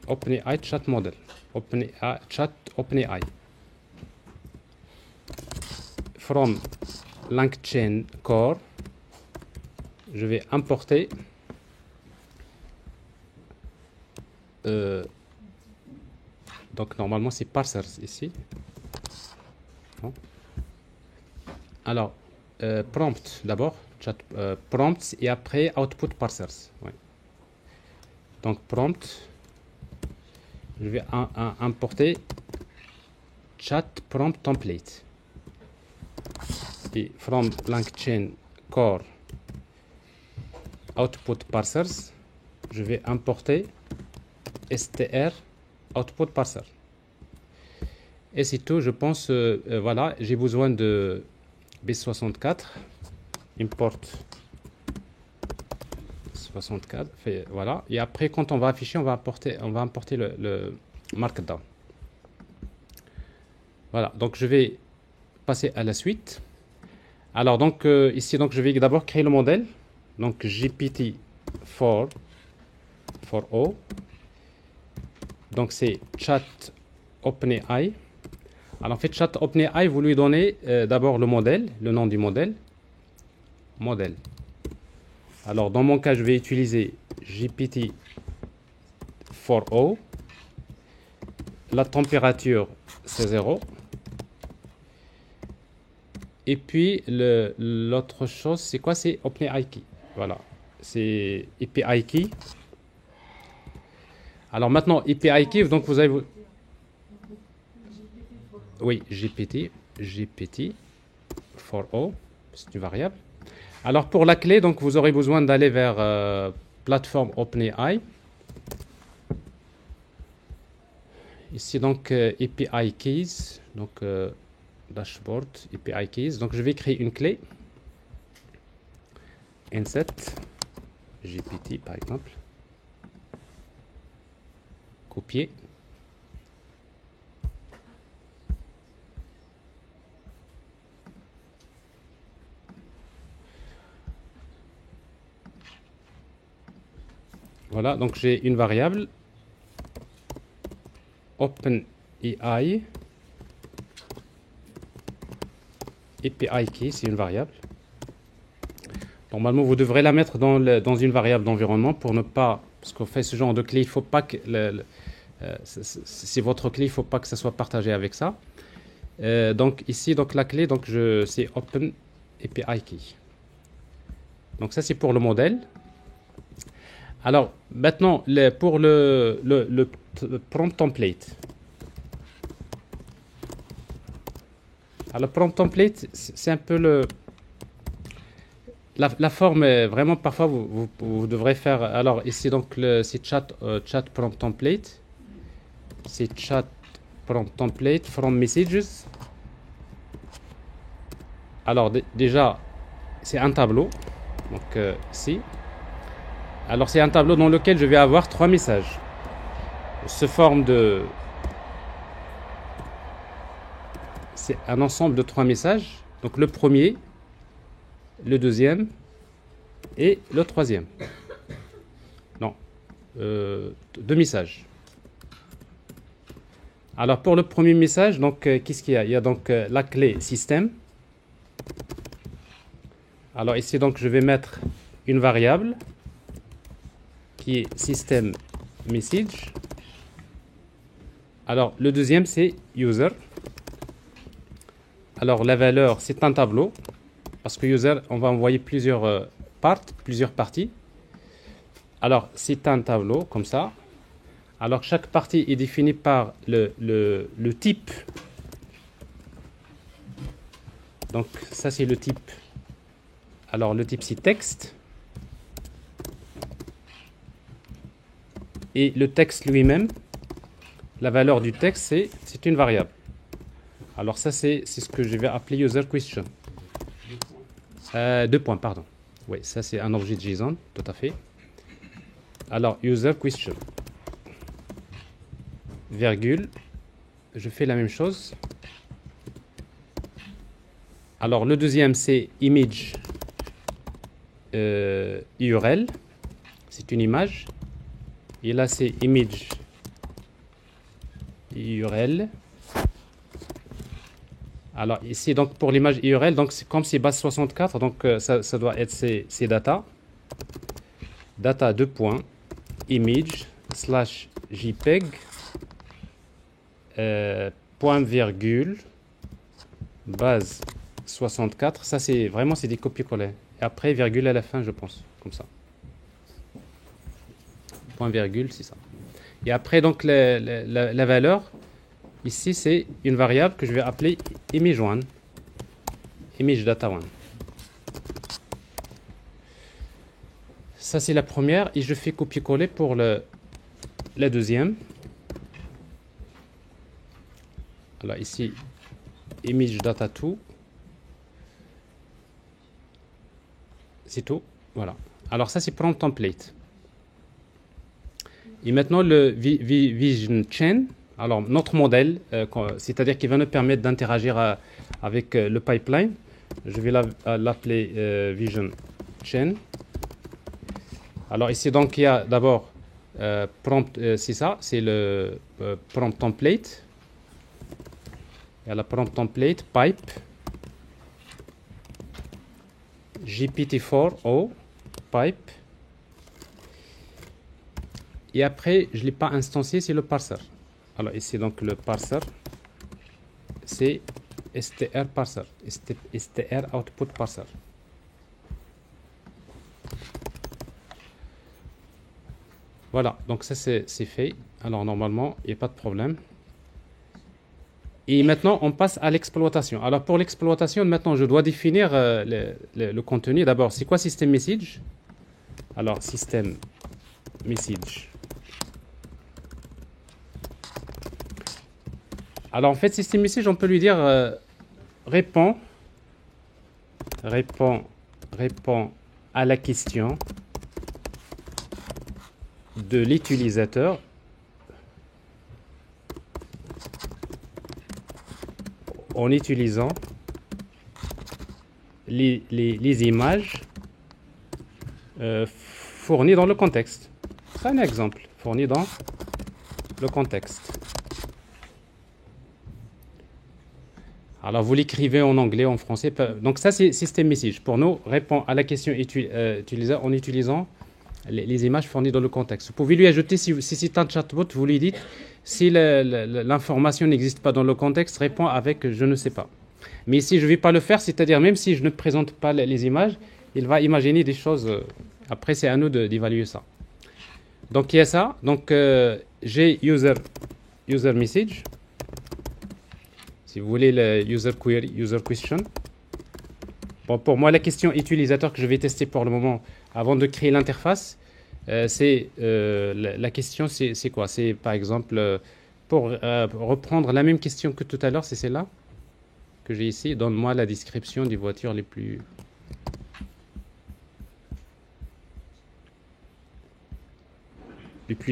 OpenAI chat model. OpenAI. From LangChain Core, je vais importer donc normalement c'est parsers ici. Bon. Alors prompt d'abord, chat prompts et après output parsers. Ouais. Donc prompt, je vais importer chat prompt template. Et from LangChain Core output parsers, je vais importer str output parser. Et c'est tout, je pense. Voilà, j'ai besoin de B64 import 64. Voilà, et après quand on va afficher, on va importer le markdown. Voilà, donc je vais passer à la suite. Alors donc ici donc je vais d'abord créer le modèle. Donc GPT-4 for O. Donc c'est chat OpenAI. Alors en fait, chat OpenAI, vous lui donnez d'abord le modèle, le nom du modèle. Modèle. Alors dans mon cas, je vais utiliser GPT-4O. La température, c'est 0. Et puis l'autre chose, c'est quoi? C'est OpenAI Key. Voilà. C'est API Key. Alors maintenant, API Key, donc vous avez... Oui, GPT-4O, c'est une variable. Alors pour la clé, donc vous aurez besoin d'aller vers plateforme OpenAI. Ici donc API Keys, donc dashboard, API Keys. Donc je vais créer une clé. Insert GPT par exemple. Copier. Voilà, donc j'ai une variable OpenAI API key, c'est une variable. Normalement, vous devrez la mettre dans une variable d'environnement pour ne pas, parce qu'on fait ce genre de clé, il faut pas que c'est votre clé, il ne faut pas que ça soit partagé avec ça. Donc ici, donc la clé, donc c'est Open API Key. Donc ça c'est pour le modèle. Alors maintenant pour le prompt template. Alors prompt template, c'est un peu la forme est vraiment parfois vous devrez faire. Alors ici donc c'est chat prompt template. C'est chat prompt template from messages. Alors déjà c'est un tableau. Donc ici. Alors c'est un tableau dans lequel je vais avoir 3 messages. Se forme de. C'est un ensemble de 3 messages. Donc le premier, le deuxième et le troisième. Non, 2 messages. Alors pour le premier message, donc qu'est-ce qu'il y a? Il y a donc la clé système. Alors ici donc je vais mettre une variable qui est system message. Alors le deuxième c'est user. Alors la valeur c'est un tableau parce que user on va envoyer plusieurs parties. Alors c'est un tableau comme ça. Alors chaque partie est définie par le type. Donc ça c'est le type. Alors le type c'est texte. Et le texte lui-même, la valeur du texte c'est une variable. Alors ça c'est ce que je vais appeler user question. 2 points, pardon. Oui, ça c'est un objet JSON, tout à fait. Alors user question. Virgule. Je fais la même chose. Alors le deuxième c'est image URL. C'est une image. Et là c'est image URL. Alors ici donc pour l'image URL, donc c'est comme c'est base 64, donc ça doit être ces data. Data 2 points image slash jpeg point virgule base 64. Ça c'est vraiment c'est des copier-coller. Et après virgule à la fin je pense comme ça. Point virgule c'est ça. Et après donc la valeur. Ici, c'est une variable que je vais appeler image1, image data1. Ça, c'est la première et je fais copier-coller pour la deuxième. Alors ici, image data2. C'est tout. Voilà. Alors ça, c'est prompt template. Et maintenant, le vision chain. Alors, notre modèle, c'est-à-dire qu'il va nous permettre d'interagir avec le pipeline, je vais l'appeler Vision Chain. Alors, ici, donc, il y a d'abord prompt, c'est ça, c'est le prompt template. Il y a la prompt template, pipe, GPT4O, pipe. Et après, je ne l'ai pas instancié, c'est le parser. Alors ici donc le parser c'est str parser, str output parser. Voilà, donc ça c'est fait. Alors normalement il n'y a pas de problème. Et maintenant on passe à l'exploitation. Alors pour l'exploitation maintenant je dois définir le contenu. D'abord c'est quoi system message? Alors system message. Alors en fait, system message, on peut lui dire répond à la question de l'utilisateur en utilisant les images fournies dans le contexte. C'est un exemple fourni dans le contexte. Alors, vous l'écrivez en anglais, en français. Donc, ça, c'est système message. Pour nous, répond à la question utilisée en utilisant les images fournies dans le contexte. Vous pouvez lui ajouter, si c'est un chatbot, vous lui dites, si l'information n'existe pas dans le contexte, répond avec je ne sais pas. Mais ici, je ne vais pas le faire, c'est-à-dire même si je ne présente pas les images, il va imaginer des choses. Après, c'est à nous d'évaluer ça. Donc, il y a ça. Donc, j'ai user message. Si vous voulez le user query, user question. Bon, pour moi, la question utilisateur que je vais tester pour le moment, avant de créer l'interface, c'est la question, c'est quoi? C'est par exemple, pour reprendre la même question que tout à l'heure, c'est celle-là que j'ai ici. Donne-moi la description des voitures les plus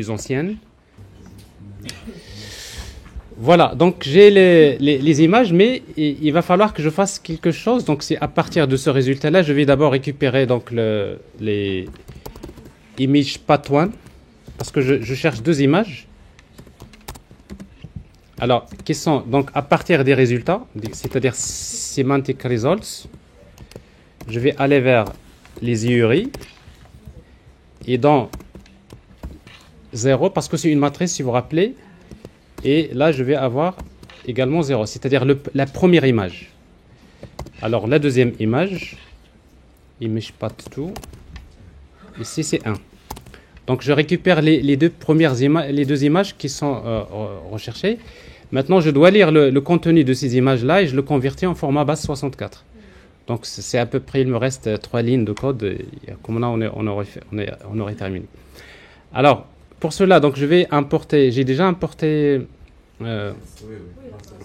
anciennes. Voilà, donc j'ai les images, mais il va falloir que je fasse quelque chose. Donc c'est à partir de ce résultat-là, je vais d'abord récupérer donc les images path1, parce que je cherche deux images. Alors, qui sont donc à partir des résultats, c'est-à-dire semantic results, je vais aller vers les IURI et dans 0, parce que c'est une matrice, si vous vous rappelez. Et là, je vais avoir également 0, c'est-à-dire la première image. Alors, la deuxième image, image path2, ici c'est 1. Donc, je récupère les deux premières images, les deux images qui sont recherchées. Maintenant, je dois lire le contenu de ces images-là et je le convertis en format base 64. Donc, c'est à peu près, il me reste 3 lignes de code. Et comme là, on aurait terminé. Alors, pour cela, donc, je vais importer, j'ai déjà importé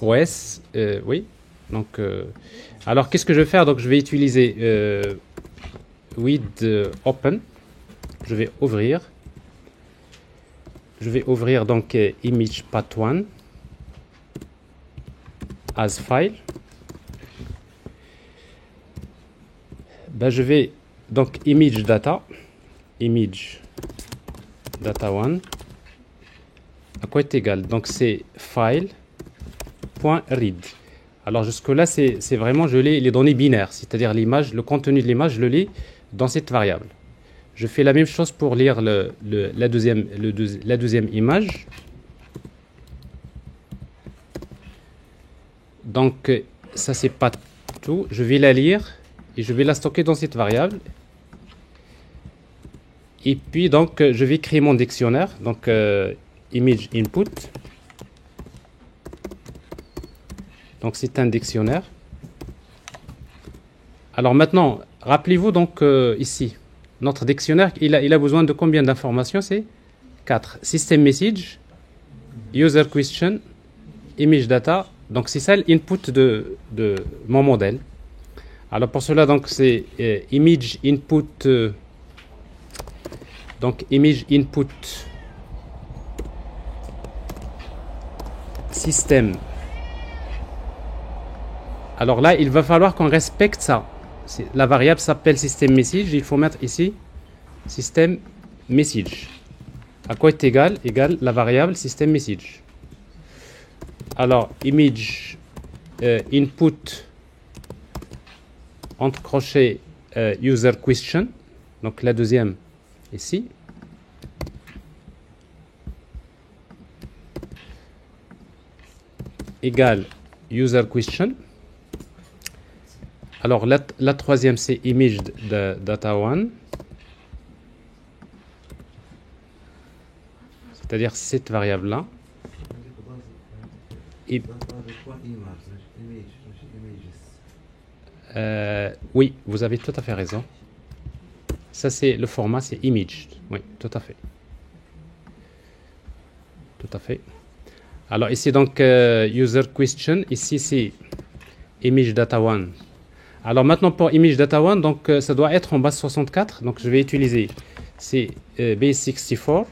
OS, oui. Donc, alors, qu'est-ce que je vais faire? Donc, je vais utiliser with open. Je vais ouvrir. Je vais ouvrir donc image path1 as file. Ben, je vais donc image data 1 à quoi est égal? Donc c'est file.read. Alors jusque là c'est vraiment je lis les données binaires, c'est-à-dire l'image, le contenu de l'image, je le lis dans cette variable. Je fais la même chose pour lire la deuxième image. Donc ça c'est pas tout, je vais la lire et je vais la stocker dans cette variable. Et puis donc je vais créer mon dictionnaire, donc image input. Donc c'est un dictionnaire. Alors maintenant, rappelez-vous donc ici, notre dictionnaire, il a besoin de combien d'informations? C'est 4. System message, user question, image data. Donc c'est ça l'input de mon modèle. Alors pour cela, donc c'est image input. Donc image input system. Alors là, il va falloir qu'on respecte ça. La variable s'appelle system message. Il faut mettre ici system message. À quoi est égal? Égal la variable system message. Alors image input entre crochets user question. Donc la deuxième ici. Égale user question. Alors la troisième c'est image de data1. C'est-à-dire cette variable là. Et oui, vous avez tout à fait raison. Ça c'est le format, c'est image. Oui, tout à fait. Tout à fait. Alors ici donc user question, ici c'est image data1. Alors maintenant pour image data1, donc ça doit être en base 64. Donc je vais utiliser c'est B64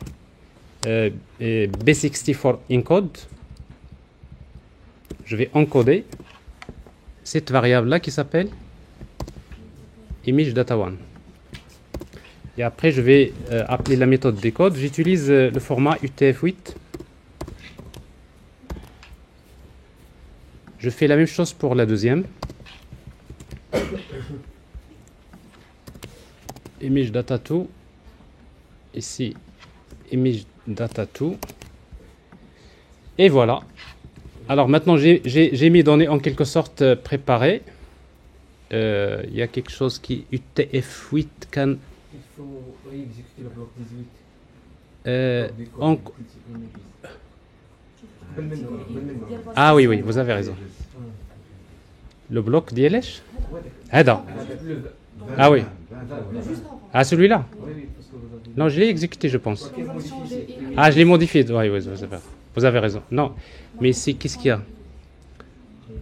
encode. Je vais encoder cette variable là qui s'appelle image data1. Et après, je vais appeler la méthode décode. J'utilise le format UTF-8. Je fais la même chose pour la deuxième. Image data to. Ici, image data to. Et voilà. Alors maintenant, j'ai mes données en quelque sorte préparées. Il y a quelque chose qui UTF-8 can... Il faut exécuter le bloc 18. Ah oui, oui, vous avez raison. Le bloc DLH. Ah oui. Ah, celui-là. Non, je l'ai exécuté, je pense. Ah, je l'ai modifié. Oui, oui, vous avez raison. Non, mais ici, qu'est-ce qu'il y a?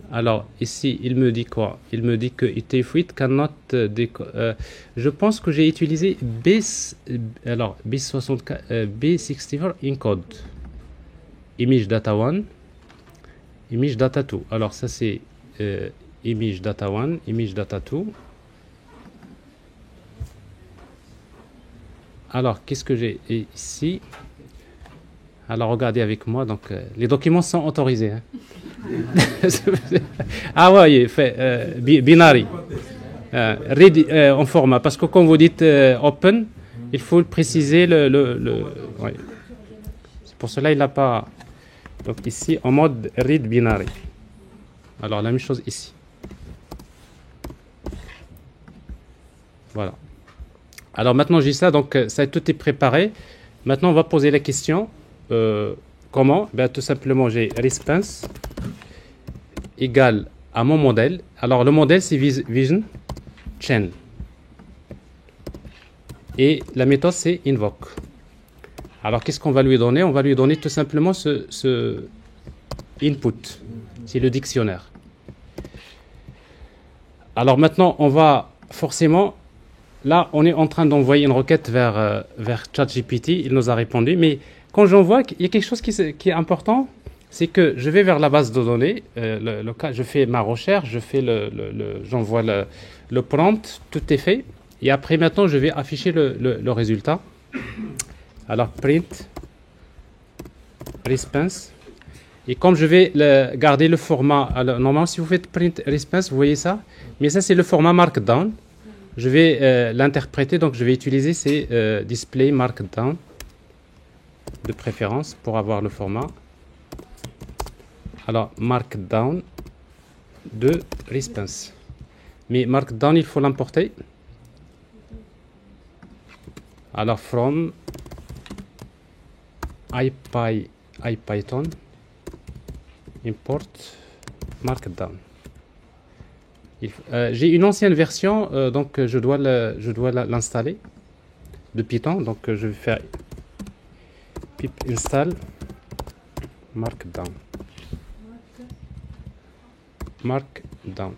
Alors, ici, il me dit quoi? Il me dit que UTF-8 cannot... je pense que j'ai utilisé B64 encode. Image data 1, image data 2. Alors, ça, c'est image data 1, image data 2. Alors, qu'est-ce que j'ai ici? Alors, regardez avec moi. Donc, les documents sont autorisés. Hein. Ah ouais, fait binary. Read en format. Parce que quand vous dites open, il faut préciser ouais. C'est pour cela il n'a pas... Donc ici, en mode read binary. Alors, la même chose ici. Voilà. Alors maintenant, j'ai ça. Donc, ça tout est préparé. Maintenant, on va poser la question. Comment? Ben, tout simplement, j'ai response égale à mon modèle. Alors, le modèle, c'est vision chain. Et la méthode, c'est invoke. Alors, qu'est-ce qu'on va lui donner? On va lui donner tout simplement ce input. C'est le dictionnaire. Alors, maintenant, on va forcément... Là, on est en train d'envoyer une requête vers ChatGPT. Il nous a répondu. Mais quand j'envoie, il y a quelque chose qui est important. C'est que je vais vers la base de données. Je fais ma recherche. J'envoie le prompt. Tout est fait. Et après, maintenant, je vais afficher le résultat. Alors, print response. Et comme je vais garder le format... Alors, normalement, si vous faites print response, vous voyez ça. Mais ça, c'est le format markdown. Je vais l'interpréter, donc je vais utiliser ces display markdown de préférence pour avoir le format. Alors, markdown de response. Mais markdown, il faut l'importer. Alors, from IPython import markdown. J'ai une ancienne version, donc je dois l'installer de Python. Donc je vais faire pip install markdown. Markdown.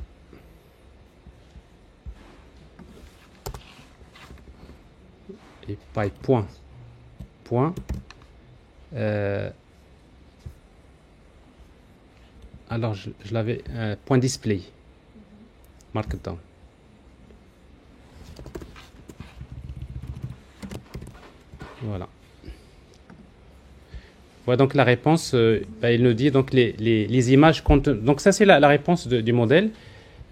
Et py point. Alors je l'avais point display. Markdown. Voilà. Voilà donc la réponse. Il nous dit donc les images comptent. Donc ça c'est la réponse du modèle.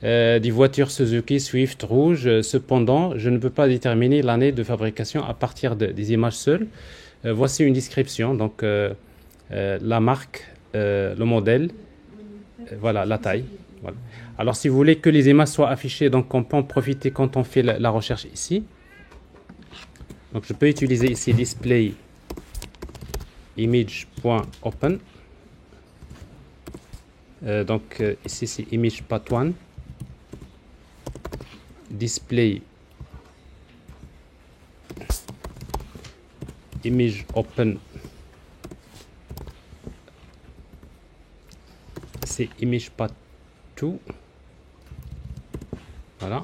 Des voitures Suzuki Swift rouge. Cependant, je ne peux pas déterminer l'année de fabrication à partir des images seules. Voici une description. Donc la marque, le modèle, voilà la taille. Voilà. Alors, si vous voulez que les images soient affichées, donc on peut en profiter quand on fait la recherche ici. Donc, je peux utiliser ici display image.open. Donc, ici, c'est image.1. Display image open. C'est image.2. Voilà.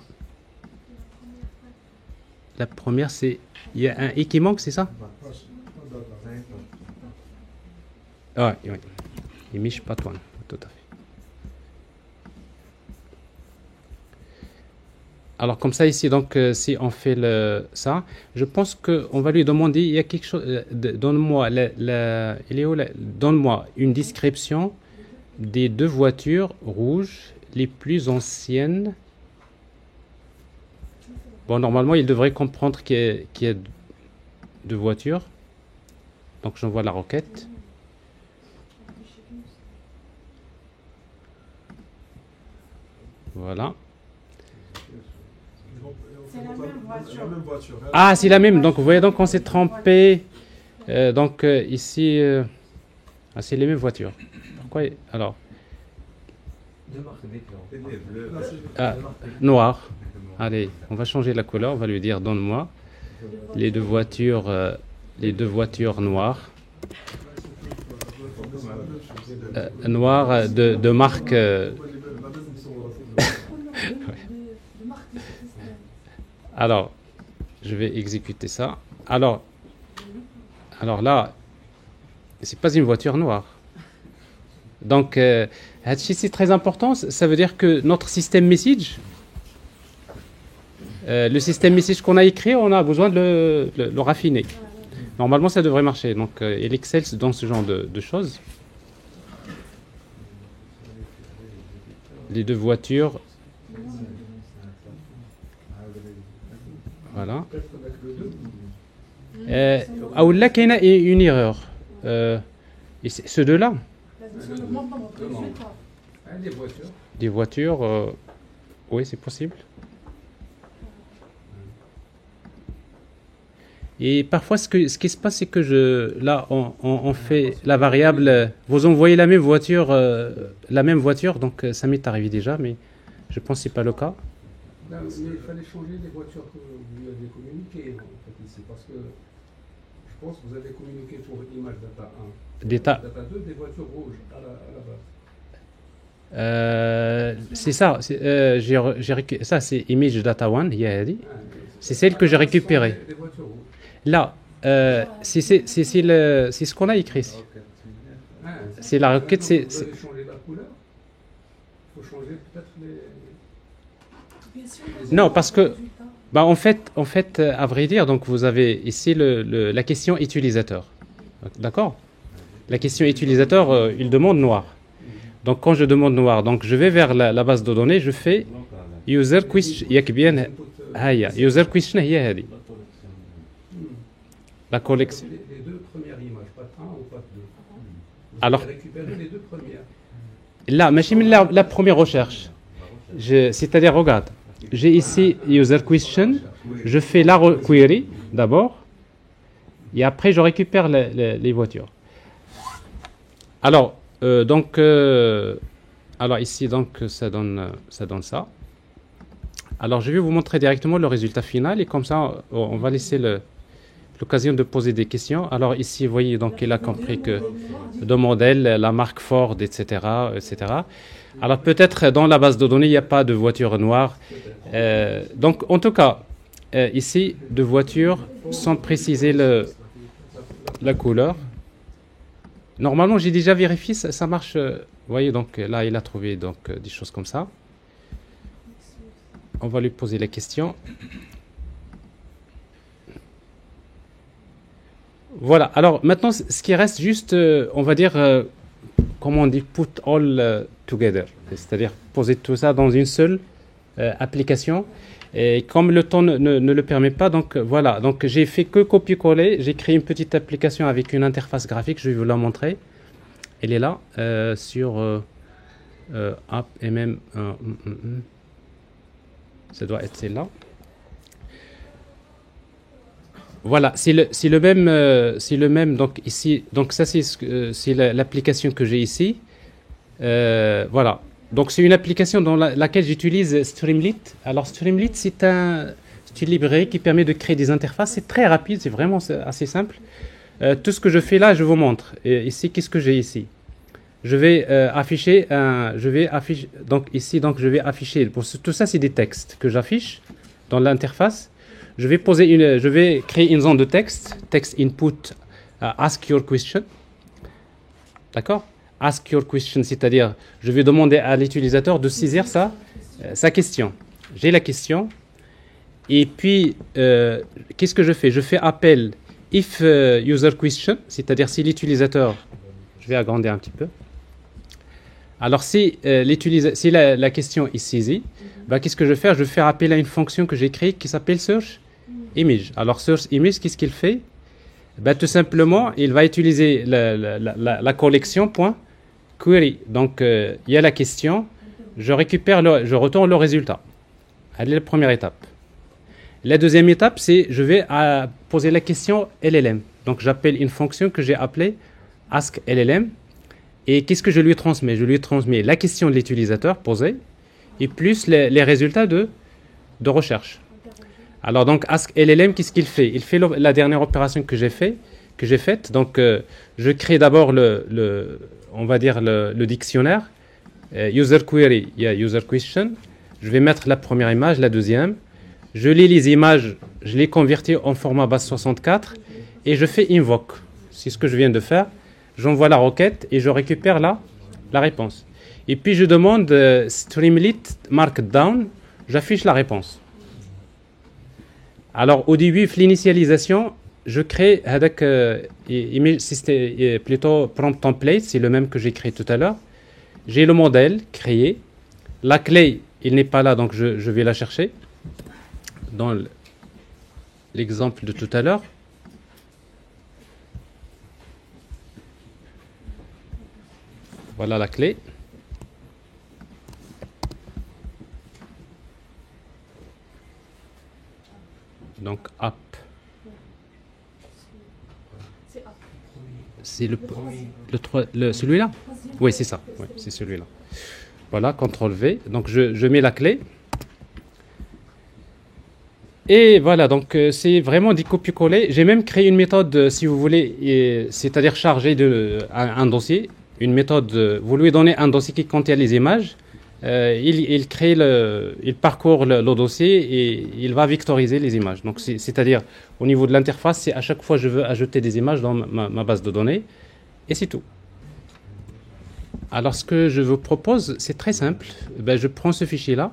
La première, c'est... Il y a un i qui manque, c'est ça? Ah, oui, oui. Image.1, tout à fait. Alors comme ça ici, donc si on fait ça, je pense qu'on va lui demander, il y a quelque chose, donne-moi il est où donne-moi une description des deux voitures rouges les plus anciennes. Bon, normalement, il devrait comprendre qu'il y a deux voitures. Donc j'envoie la requête. Voilà. C'est la même voiture. Ah, c'est la même. Donc vous voyez, donc on s'est trompé. Ici, c'est les mêmes voitures. Pourquoi alors Deux marques différentes. noir. Allez, on va changer la couleur. On va lui dire donne-moi les deux voitures noires. Noires de marque. Alors, je vais exécuter ça. Alors là, c'est pas une voiture noire. Donc, c'est très important. Ça veut dire que notre système message, le système message qu'on a écrit, on a besoin de le raffiner. Normalement, ça devrait marcher. Donc, il excelle dans ce genre de choses. Les deux voitures. Voilà. Ah, là, il y a une erreur. Et ce deux-là. Des voitures. Oui, c'est possible. Et parfois, ce qui se passe, c'est que là, on fait la variable. Vous envoyez la même voiture, donc ça m'est arrivé déjà, mais je pense que c'est pas le cas. Non, mais il fallait changer les voitures que vous lui avez communiquées en fait, ici, parce que je pense que vous avez communiqué pour image data 1, data 2, des voitures rouges à la base. C'est ça. Ça, c'est image data 1. C'est celle que j'ai récupérée. Des voitures rouges. Là, c'est ce qu'on a écrit ici. C'est la requête. Vous avez changé la couleur. Il faut changer peut-être les. Non, parce que, en fait, à vrai dire, donc vous avez ici la question utilisateur. D'accord? La question utilisateur, il demande noir. Donc quand je demande noir, donc je vais vers la base de données, je fais user question. User question, la collection. Les deux premières images, pas 1 ou pas 2. Vous Alors, avez récupéré les deux premières. là, mais la première recherche. C'est-à-dire, regarde, j'ai ici user question, je fais la query d'abord, et après je récupère les voitures. Alors, ici, donc, ça donne ça. Alors, je vais vous montrer directement le résultat final, et comme ça, on va laisser l'occasion de poser des questions. Alors ici, vous voyez, donc il a compris que de modèle, la marque Ford, etc., etc. Alors peut-être dans la base de données, il n'y a pas de voiture noire. Donc en tout cas, ici, de voitures sans préciser la couleur. Normalement, j'ai déjà vérifié, ça marche. Vous voyez, donc là, il a trouvé donc, des choses comme ça. On va lui poser la question. Voilà, alors maintenant, ce qui reste juste, on va dire, comment on dit, put all together, c'est-à-dire poser tout ça dans une seule application. Et comme le temps ne le permet pas, donc voilà, donc j'ai fait que copier-coller, j'ai créé une petite application avec une interface graphique, je vais vous la montrer. Elle est là, sur App MM, ça doit être celle-là. Voilà, c'est le même, donc ici, donc ça c'est l'application que j'ai ici. Voilà, donc c'est une application dans laquelle j'utilise Streamlit. Alors Streamlit, c'est une librairie qui permet de créer des interfaces. C'est très rapide, c'est vraiment assez simple. Tout ce que je fais là, je vous montre. Et ici, qu'est-ce que j'ai ici? Je vais afficher donc ici, donc je vais afficher. Tout ça, c'est des textes que j'affiche dans l'interface. Je vais créer une zone de texte input, ask your question. D'accord? Ask your question, c'est-à-dire, je vais demander à l'utilisateur de saisir sa question. J'ai la question, Et puis, qu'est-ce que je fais? Je fais appel if user question, c'est-à-dire si l'utilisateur, je vais agrandir un petit peu. Alors, si la question est saisie, bah, qu'est-ce que je vais faire? Je vais faire appel à une fonction que j'ai créée qui s'appelle search image. Alors, search image, qu'est-ce qu'il fait? Bah, tout simplement, il va utiliser la collection point query. Donc, il y a la question, je retourne le résultat. Elle est la première étape. La deuxième étape, c'est je vais poser la question LLM. Donc, j'appelle une fonction que j'ai appelée ask LLM. Et qu'est-ce que je lui transmets? Je lui transmets la question de l'utilisateur posée et plus les résultats de recherche. Alors, donc, ask LLM, qu'est-ce qu'il fait? Il fait la dernière opération que j'ai faite. Donc, je crée d'abord on va dire le dictionnaire. User query, il y a user question. Je vais mettre la première image, la deuxième. Je lis les images, je les convertis en format base 64 et je fais invoke. C'est ce que je viens de faire. J'envoie la requête et je récupère la réponse. Et puis je demande Streamlit Markdown, j'affiche la réponse. Alors au début, l'initialisation, je crée avec plutôt prompt template, c'est le même que j'ai créé tout à l'heure. J'ai le modèle créé. La clé, il n'est pas là, donc je vais la chercher dans l'exemple de tout à l'heure. Voilà la clé. Donc app. C'est celui-là? Oui, c'est ça. Oui, c'est celui-là. Voilà, CTRL V. Donc je mets la clé. Et voilà, donc c'est vraiment du copier-coller. J'ai même créé une méthode, si vous voulez, c'est-à-dire charger un dossier. Une méthode, vous lui donnez un dossier qui contient les images, il parcourt le dossier et il va vectoriser les images. Donc c'est-à-dire au niveau de l'interface, c'est à chaque fois je veux ajouter des images dans ma base de données et c'est tout. Alors ce que je vous propose, c'est très simple. Ben, je prends ce fichier-là,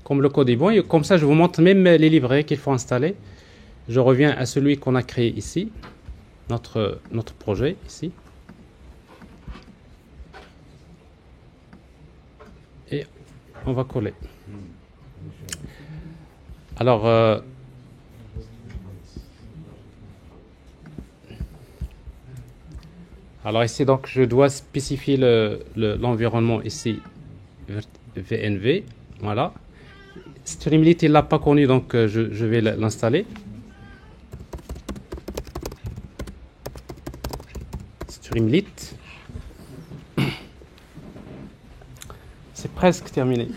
comme le code est bon, et comme ça je vous montre même les livrets qu'il faut installer. Je reviens à celui qu'on a créé ici, notre projet ici. Et on va coller. Alors, ici, donc, je dois spécifier l'environnement ici, VNV. Voilà. Streamlit, il ne l'a pas connu, donc je vais l'installer. Streamlit. C'est presque terminé.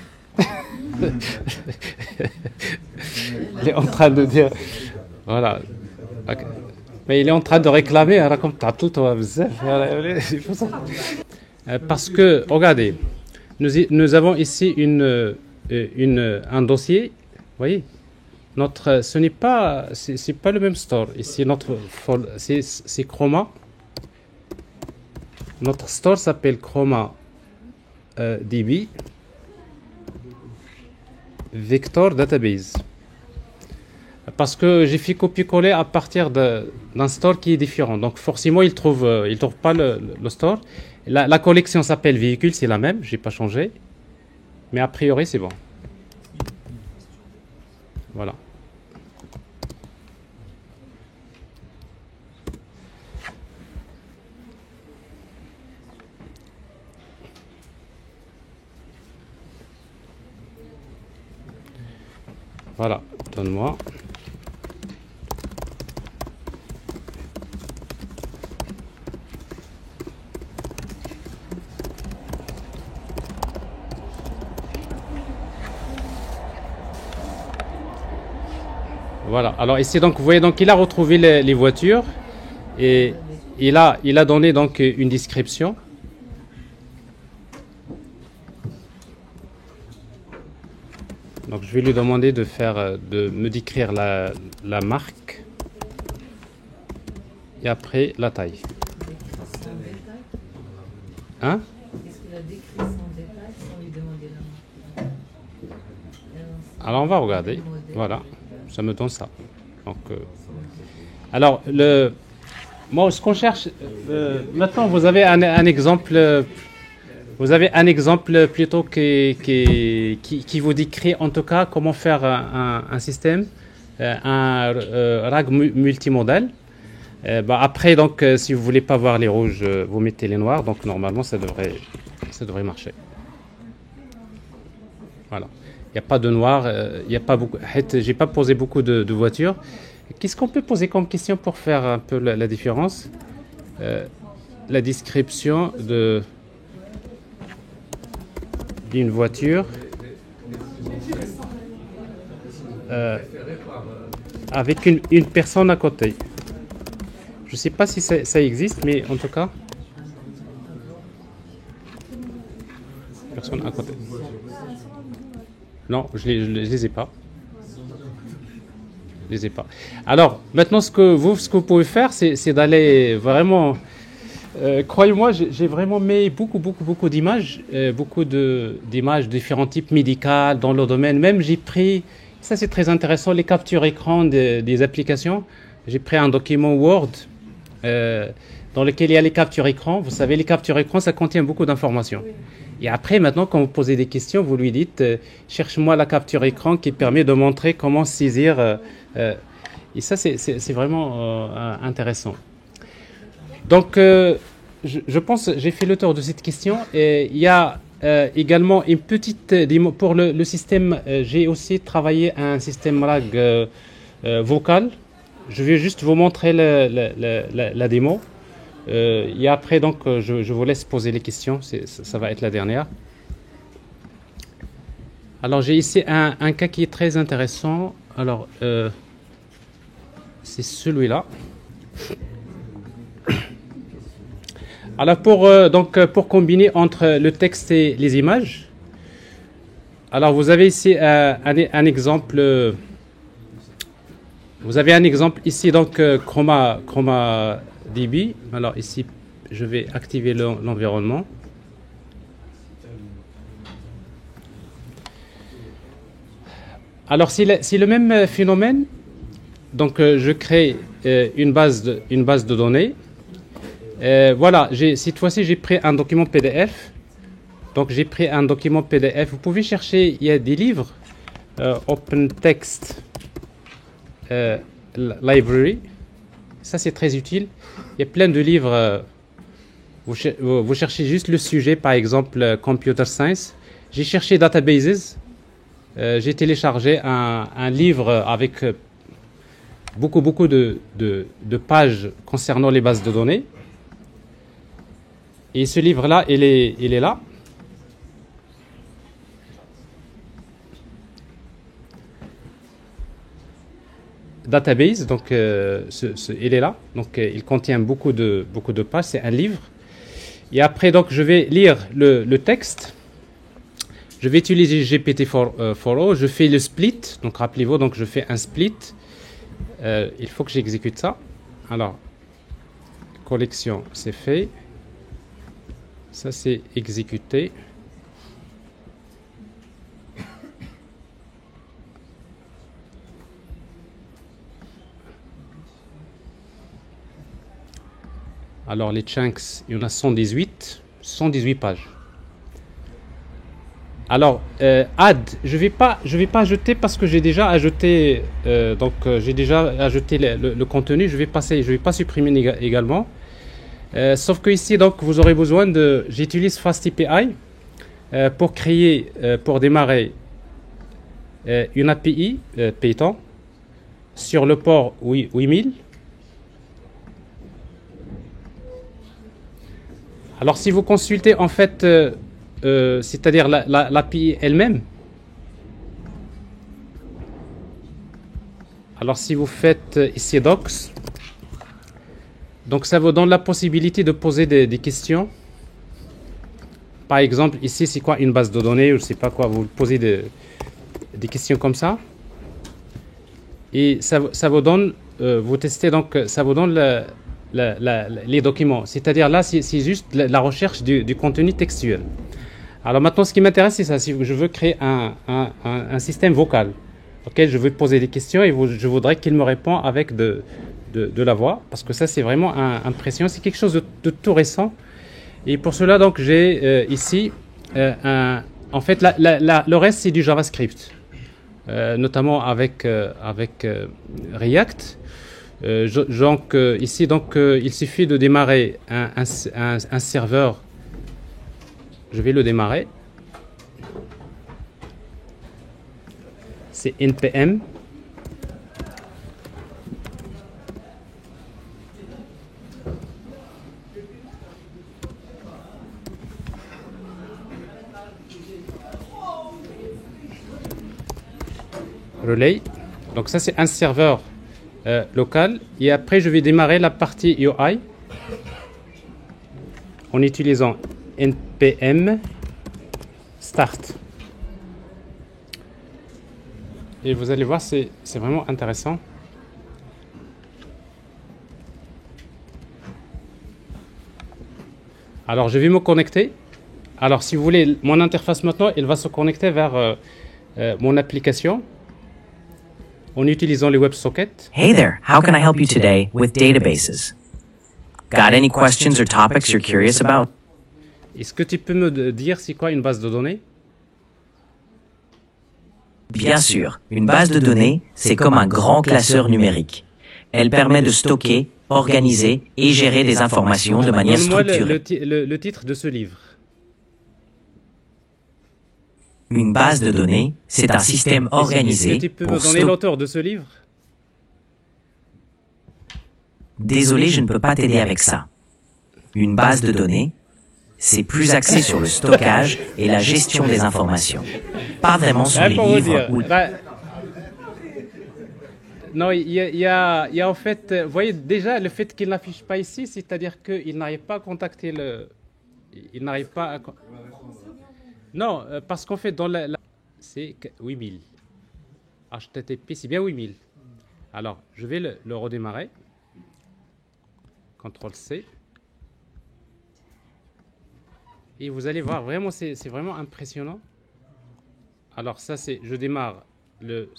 Il est en train de dire... Voilà. Mais il est en train de réclamer, parce que, regardez, nous avons ici un dossier, vous voyez, ce n'est pas, c'est pas le même store. Ici, c'est Chroma. Notre store s'appelle Chroma DB Vector Database. Parce que j'ai fait copier-coller à partir d'un store qui est différent. Donc forcément, il trouve pas le store. La collection s'appelle véhicule, c'est la même, j'ai pas changé. Mais a priori, c'est bon. Voilà. Voilà, donne-moi. Voilà, alors ici, donc, vous voyez, donc, il a retrouvé les voitures et il a donné donc une description. Donc je vais lui demander de me décrire la marque et après la taille. Hein? Est-ce qu'il a décrit son détail sans lui demander la marque? Alors on va regarder. Voilà. ça me donne ça. Donc, alors, moi, ce qu'on cherche, maintenant, vous avez un exemple. Vous avez un exemple plutôt qui vous décrit en tout cas comment faire un système, un RAG multimodal. Après, donc, si vous voulez pas voir les rouges, vous mettez les noirs. Donc, normalement, ça devrait marcher. Voilà. Il n'y a pas de noir. Il y a pas beaucoup. J'ai pas posé beaucoup de voitures. Qu'est-ce qu'on peut poser comme question pour faire un peu la différence? La description d'une voiture avec une personne à côté. Je ne sais pas si ça existe, mais en tout cas, personne à côté. Non, je les ai pas. Je les ai pas. Alors, maintenant, ce que vous pouvez faire, c'est d'aller vraiment... croyez-moi, j'ai vraiment mis beaucoup d'images, beaucoup d'images de différents types médicales dans le domaine. Même j'ai pris, ça c'est très intéressant, les captures écran des applications. J'ai pris un document Word dans lequel il y a les captures écran. Vous savez, les captures écran, ça contient beaucoup d'informations. Et après, maintenant, quand vous posez des questions, vous lui dites cherche-moi la capture écran qui permet de montrer comment saisir. Et ça, c'est vraiment intéressant. Donc, je pense j'ai fait le tour de cette question. Et il y a également une petite démo pour le système. J'ai aussi travaillé un système RAG vocal. Je vais juste vous montrer la démo. Et après, donc, je vous laisse poser les questions. Ça va être la dernière. Alors, j'ai ici un cas qui est très intéressant. Alors, c'est celui-là. Alors, pour combiner entre le texte et les images, alors vous avez ici un exemple. Vous avez un exemple ici, donc ChromaDB. Alors ici, je vais activer l'environnement. Alors, c'est le même phénomène. Donc, je crée une base de données. Voilà, cette fois-ci, j'ai pris un document PDF. Donc, j'ai pris un document PDF. Vous pouvez chercher, il y a des livres. Open Text Library. Ça, c'est très utile. Il y a plein de livres. Vous cherchez juste le sujet, par exemple, Computer Science. J'ai cherché Databases. J'ai téléchargé un livre avec beaucoup de pages concernant les bases de données. Et ce livre-là, il est là. Database, donc il est là. Donc il contient beaucoup de pages. C'est un livre. Et après, donc, je vais lire le texte. Je vais utiliser GPT-4o. Je fais le split. Donc rappelez-vous, donc je fais un split. Il faut que j'exécute ça. Alors, collection, c'est fait. Ça, c'est exécuté. Alors, les chunks, il y en a 118 pages. Alors, add, je vais pas ajouter parce que j'ai déjà ajouté, j'ai déjà ajouté le contenu. Je vais pas supprimer également. Sauf que ici, donc, vous aurez besoin j'utilise FastAPI pour pour démarrer une API Python sur le port 8000. Alors, si vous consultez, en fait, c'est-à-dire l'API elle-même, alors si vous faites ici docs, donc ça vous donne la possibilité de poser des questions. Par exemple, ici, c'est quoi une base de données, ou je ne sais pas quoi, vous posez des questions comme ça. Et ça vous donne, vous testez, donc ça vous donne les documents. C'est-à-dire là, c'est juste la recherche du contenu textuel. Alors maintenant, ce qui m'intéresse, c'est ça. Si je veux créer un système vocal, auquel je vais poser des questions et je voudrais qu'il me réponde avec de la voix, parce que ça c'est vraiment impressionnant, c'est quelque chose de tout récent. Et pour cela, donc, j'ai ici en fait, le reste c'est du JavaScript, notamment avec React. Donc ici, il suffit de démarrer un serveur. Je vais le démarrer. C'est npm. Relay. Donc ça c'est un serveur local. Et après je vais démarrer la partie UI en utilisant npm start. Et vous allez voir, c'est vraiment intéressant. Alors je vais me connecter. Alors si vous voulez, mon interface maintenant, elle va se connecter vers mon application en utilisant les WebSockets. Hey there, how can I help you today with databases? Got any questions or topics you're curious about? Est-ce que tu peux me dire c'est quoi une base de données? Bien sûr, une base de données, c'est comme un grand classeur numérique. Elle permet de stocker, organiser et gérer des informations de manière Donne-moi structurée. le titre de ce livre. Une base de données, c'est un système organisé Est-ce que tu peux me donner l'auteur de ce livre? Désolé, je ne peux pas t'aider avec ça. Une base de données, c'est plus axé sur le stockage et la gestion des informations. Pas vraiment sur les Pour vous livres dire, ou... non, il y a en fait, vous voyez déjà le fait qu'il n'affiche pas ici, c'est-à-dire qu'il n'arrive pas à contacter il n'arrive pas à... Non, parce qu'en fait, dans c'est 8000. HTTP, c'est bien 8000. Alors, je vais le redémarrer. CTRL-C. Et vous allez voir, vraiment, c'est vraiment impressionnant. Alors, ça, c'est... Je démarre le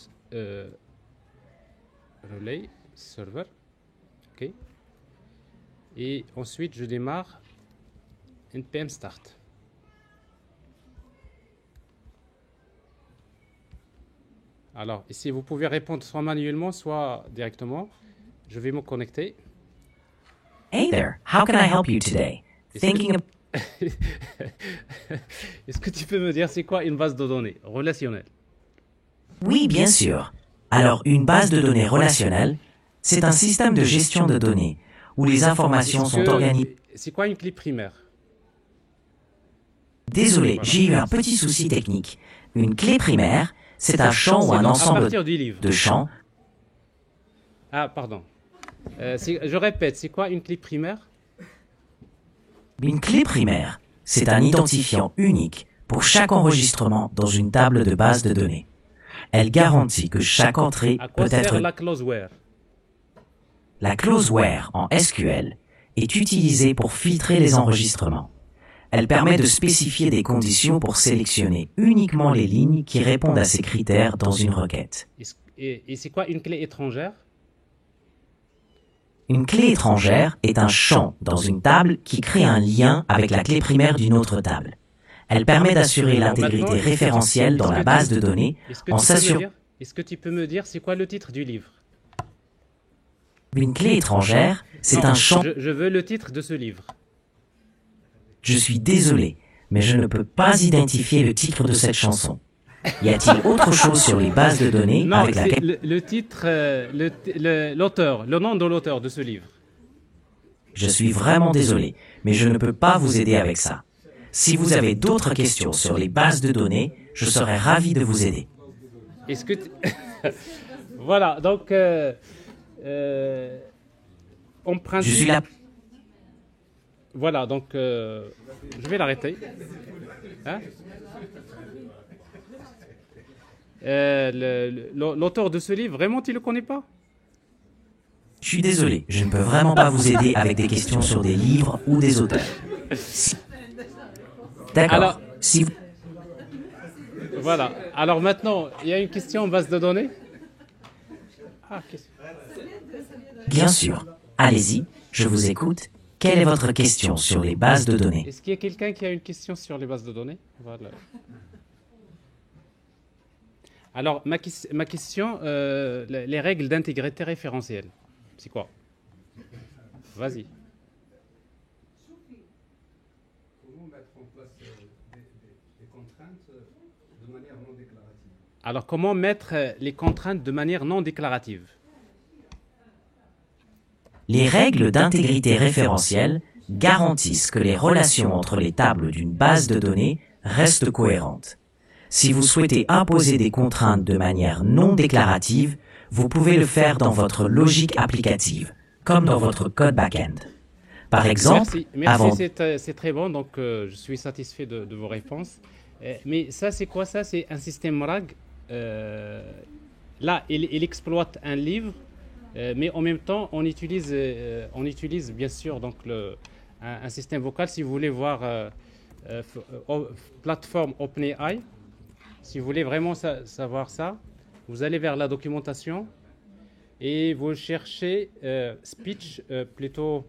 relay server. OK. Et ensuite, je démarre npm start. Alors, ici, vous pouvez répondre soit manuellement, soit directement. Je vais me connecter. Hey there, how can I help you today? Thinking of... Est-ce que tu peux me dire c'est quoi une base de données relationnelle? Oui, bien sûr. Alors, une base de données relationnelle, c'est un système de gestion de données où les informations sont organisées. C'est quoi une clé primaire? Désolé, j'ai eu un petit souci technique. Une clé primaire, c'est un champ ou un ensemble de champs. Ah, pardon. Je répète, c'est quoi une clé primaire? Une clé primaire, c'est un identifiant unique pour chaque enregistrement dans une table de base de données. Elle garantit que chaque entrée À quoi peut sert être... la clause where? La clause where en SQL est utilisée pour filtrer les enregistrements. Elle permet de spécifier des conditions pour sélectionner uniquement les lignes qui répondent à ces critères dans une requête. Et c'est quoi une clé étrangère? Une clé étrangère est un champ dans une table qui crée un lien avec la clé primaire d'une autre table. Elle permet d'assurer l'intégrité référentielle dans la base de données en s'assurant... Est-ce que tu peux me dire c'est quoi le titre du livre? Une clé étrangère, c'est un champ... Je veux le titre de ce livre. Je suis désolé, mais je ne peux pas identifier le titre de cette chanson. Y a-t-il autre chose sur les bases de données Non, avec c'est laquelle... le titre, l'auteur, le nom de l'auteur de ce livre. Je suis vraiment désolé, mais je ne peux pas vous aider avec ça. Si vous avez d'autres questions sur les bases de données, je serais ravi de vous aider. Est-ce que voilà, donc en principe... Je suis là. Voilà, donc je vais l'arrêter. Hein? L'auteur de ce livre, vraiment, tu le connais pas? Je suis désolé, je ne peux vraiment pas vous aider avec des questions sur des livres ou des auteurs. D'accord. Alors- Si vous... Voilà. Alors maintenant, il y a une question en base de données. Bien sûr. Allez-y, je vous écoute. Quelle est votre question sur les bases de données? Est-ce qu'il y a quelqu'un qui a une question sur les bases de données? Voilà. Alors, ma question, les règles d'intégrité référentielle, c'est quoi? Vas-y. Comment mettre en place des contraintes de manière non déclarative? Alors, comment mettre les contraintes de manière non déclarative? Les règles d'intégrité référentielle garantissent que les relations entre les tables d'une base de données restent cohérentes. Si vous souhaitez imposer des contraintes de manière non déclarative, vous pouvez le faire dans votre logique applicative, comme dans votre code back-end. Par exemple, Merci, c'est très bon, donc je suis satisfait de vos réponses. Mais ça, c'est quoi ça? C'est un système RAG. Là, il exploite un livre, mais en même temps, on utilise bien sûr donc un système vocal. Si vous voulez voir plateforme OpenAI, si vous voulez vraiment savoir ça, vous allez vers la documentation et vous cherchez speech plutôt.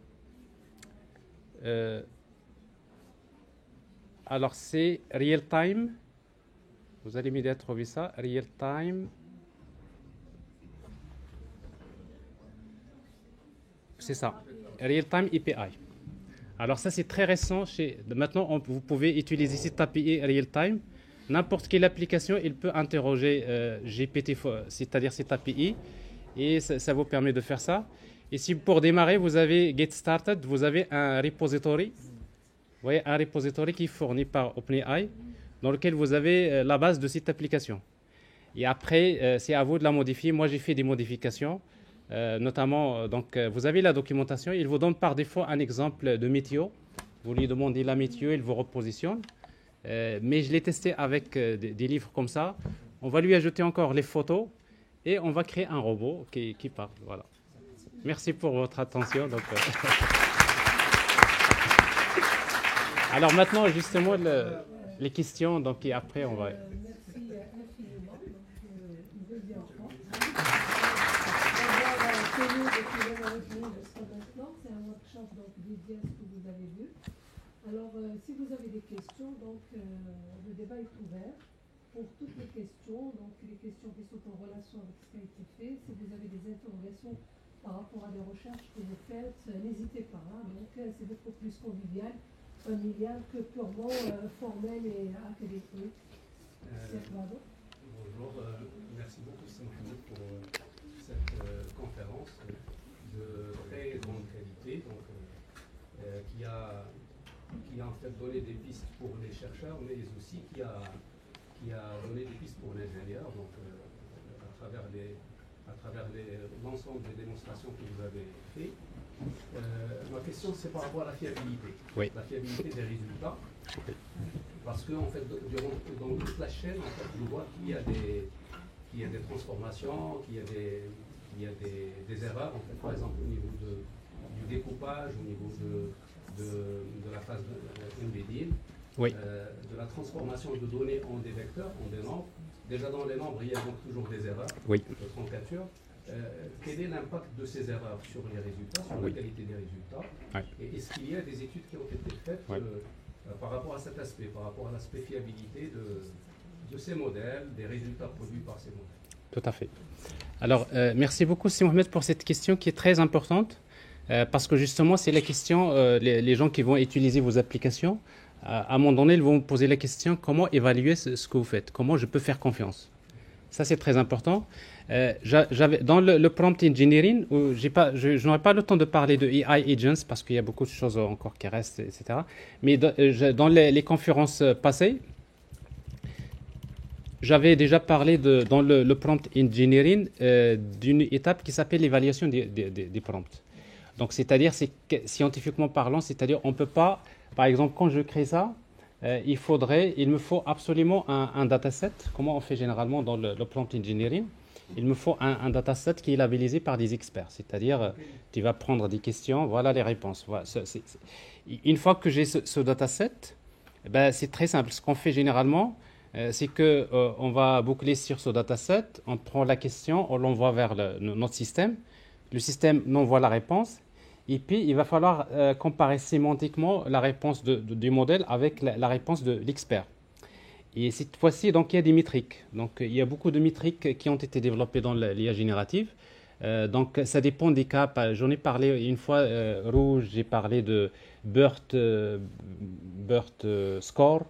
Alors c'est real time. Vous allez m'aider à trouver ça. Real time. C'est ça. Real time API. Alors ça c'est très récent. Maintenant vous pouvez utiliser cette API real time. N'importe quelle application, il peut interroger GPT, c'est-à-dire cette API, et ça vous permet de faire ça. Et si pour démarrer, vous avez Get Started, vous avez un repository, vous voyez, un repository qui est fourni par OpenAI, dans lequel vous avez la base de cette application. Et après, c'est à vous de la modifier. Moi, j'ai fait des modifications, notamment, donc, vous avez la documentation. Il vous donne par défaut un exemple de météo. Vous lui demandez la météo, il vous repositionne. Mais je l'ai testé avec des livres comme ça. On va lui ajouter encore les photos et on va créer un robot qui parle. Voilà. Merci pour votre attention. Donc, alors maintenant, justement, les questions. Donc, et après, on va... Merci infiniment. C'est un workshop donc, dédié à ce que vous avez vu. Alors, si vous avez des questions, donc le débat est ouvert pour toutes les questions, donc les questions qui sont en relation avec ce qui a été fait. Si vous avez des interrogations par rapport à des recherches que vous faites, n'hésitez pas. Donc, c'est beaucoup plus convivial, familial que purement formel et académique. Bonjour, merci beaucoup Mohamed pour cette conférence de très grande qualité, donc, qui a en fait donné des pistes pour les chercheurs, mais aussi qui a donné des pistes pour les ingénieurs, donc à travers l'ensemble des démonstrations que vous avez faites. Ma question, c'est par rapport à la fiabilité. Oui. La fiabilité des résultats. Parce que, en fait, dans toute la chaîne, en fait, on voit qu'il y a des transformations, qu'il y a des erreurs, en fait, par exemple, au niveau du découpage, au niveau de la phase embedding, Oui. de la transformation de données en des vecteurs, en des nombres. Déjà dans les nombres, il y a donc toujours des erreurs Oui. de truncature. Quel est l'impact de ces erreurs sur les résultats, sur la qualité des résultats? Oui. Et est-ce qu'il y a des études qui ont été faites par rapport à cet aspect, par rapport à l'aspect fiabilité de ces modèles, des résultats produits par ces modèles? Tout à fait. Alors, merci beaucoup, Sidi Mohamed, pour cette question qui est très importante. Parce que justement, c'est la question, les gens qui vont utiliser vos applications, à un moment donné, ils vont vous poser la question, comment évaluer ce que vous faites? Comment je peux faire confiance? Ça, c'est très important. Dans le prompt engineering, je n'aurai pas le temps de parler de AI agents, parce qu'il y a beaucoup de choses encore qui restent, etc. Mais dans les conférences passées, j'avais déjà parlé dans le prompt engineering d'une étape qui s'appelle l'évaluation des prompts. Donc, c'est-à-dire, scientifiquement parlant, c'est-à-dire, on ne peut pas, par exemple, quand je crée ça, il me faut absolument un dataset. Comment on fait généralement dans le prompt engineering? Il me faut un dataset qui est labellisé par des experts. C'est-à-dire, tu vas prendre des questions, voilà les réponses. Voilà, une fois que j'ai ce dataset, ben, c'est très simple. Ce qu'on fait généralement, C'est que on va boucler sur ce dataset, on prend la question, on l'envoie vers notre système. Le système n'envoie la réponse. Et puis, il va falloir comparer sémantiquement la réponse du modèle avec la réponse de l'expert. Et cette fois-ci, donc, il y a des métriques. Donc, il y a beaucoup de métriques qui ont été développées dans l'IA générative. Donc, ça dépend des cas. J'en ai parlé une fois, Rouge, j'ai parlé de BERT score.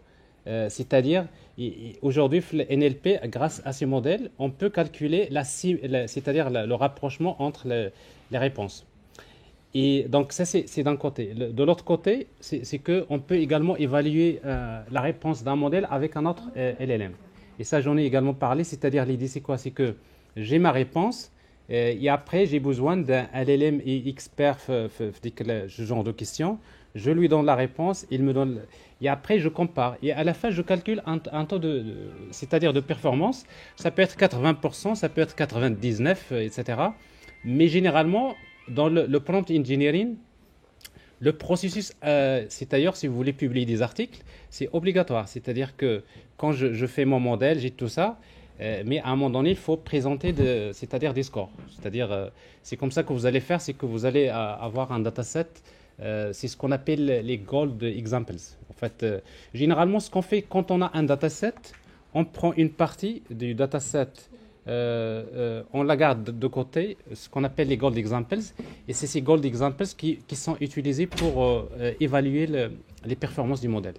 C'est-à-dire, aujourd'hui, le NLP, grâce à ces modèles, on peut calculer c'est-à-dire le rapprochement entre les réponses. Et donc, ça, c'est d'un côté. De l'autre côté, c'est qu'on peut également évaluer la réponse d'un modèle avec un autre LLM. Et ça, j'en ai également parlé. C'est-à-dire, l'idée, c'est quoi? C'est que j'ai ma réponse et après, j'ai besoin d'un LLM expert ce genre de questions. Je lui donne la réponse, il me donne... Et après, je compare. Et à la fin, je calcule un taux c'est-à-dire de performance. Ça peut être 80%, ça peut être 99%, etc. Mais généralement, dans le prompt engineering, le processus, c'est-à-dire si vous voulez publier des articles, c'est obligatoire. C'est-à-dire que quand je fais mon modèle, j'ai tout ça, mais à un moment donné, il faut présenter c'est-à-dire des scores. C'est-à-dire, c'est comme ça que vous allez faire, c'est que vous allez avoir un dataset. C'est ce qu'on appelle les gold examples. En fait, généralement, ce qu'on fait quand on a un dataset, on prend une partie du dataset, on la garde de côté, ce qu'on appelle les gold examples, et c'est ces gold examples qui sont utilisés pour évaluer les performances du modèle.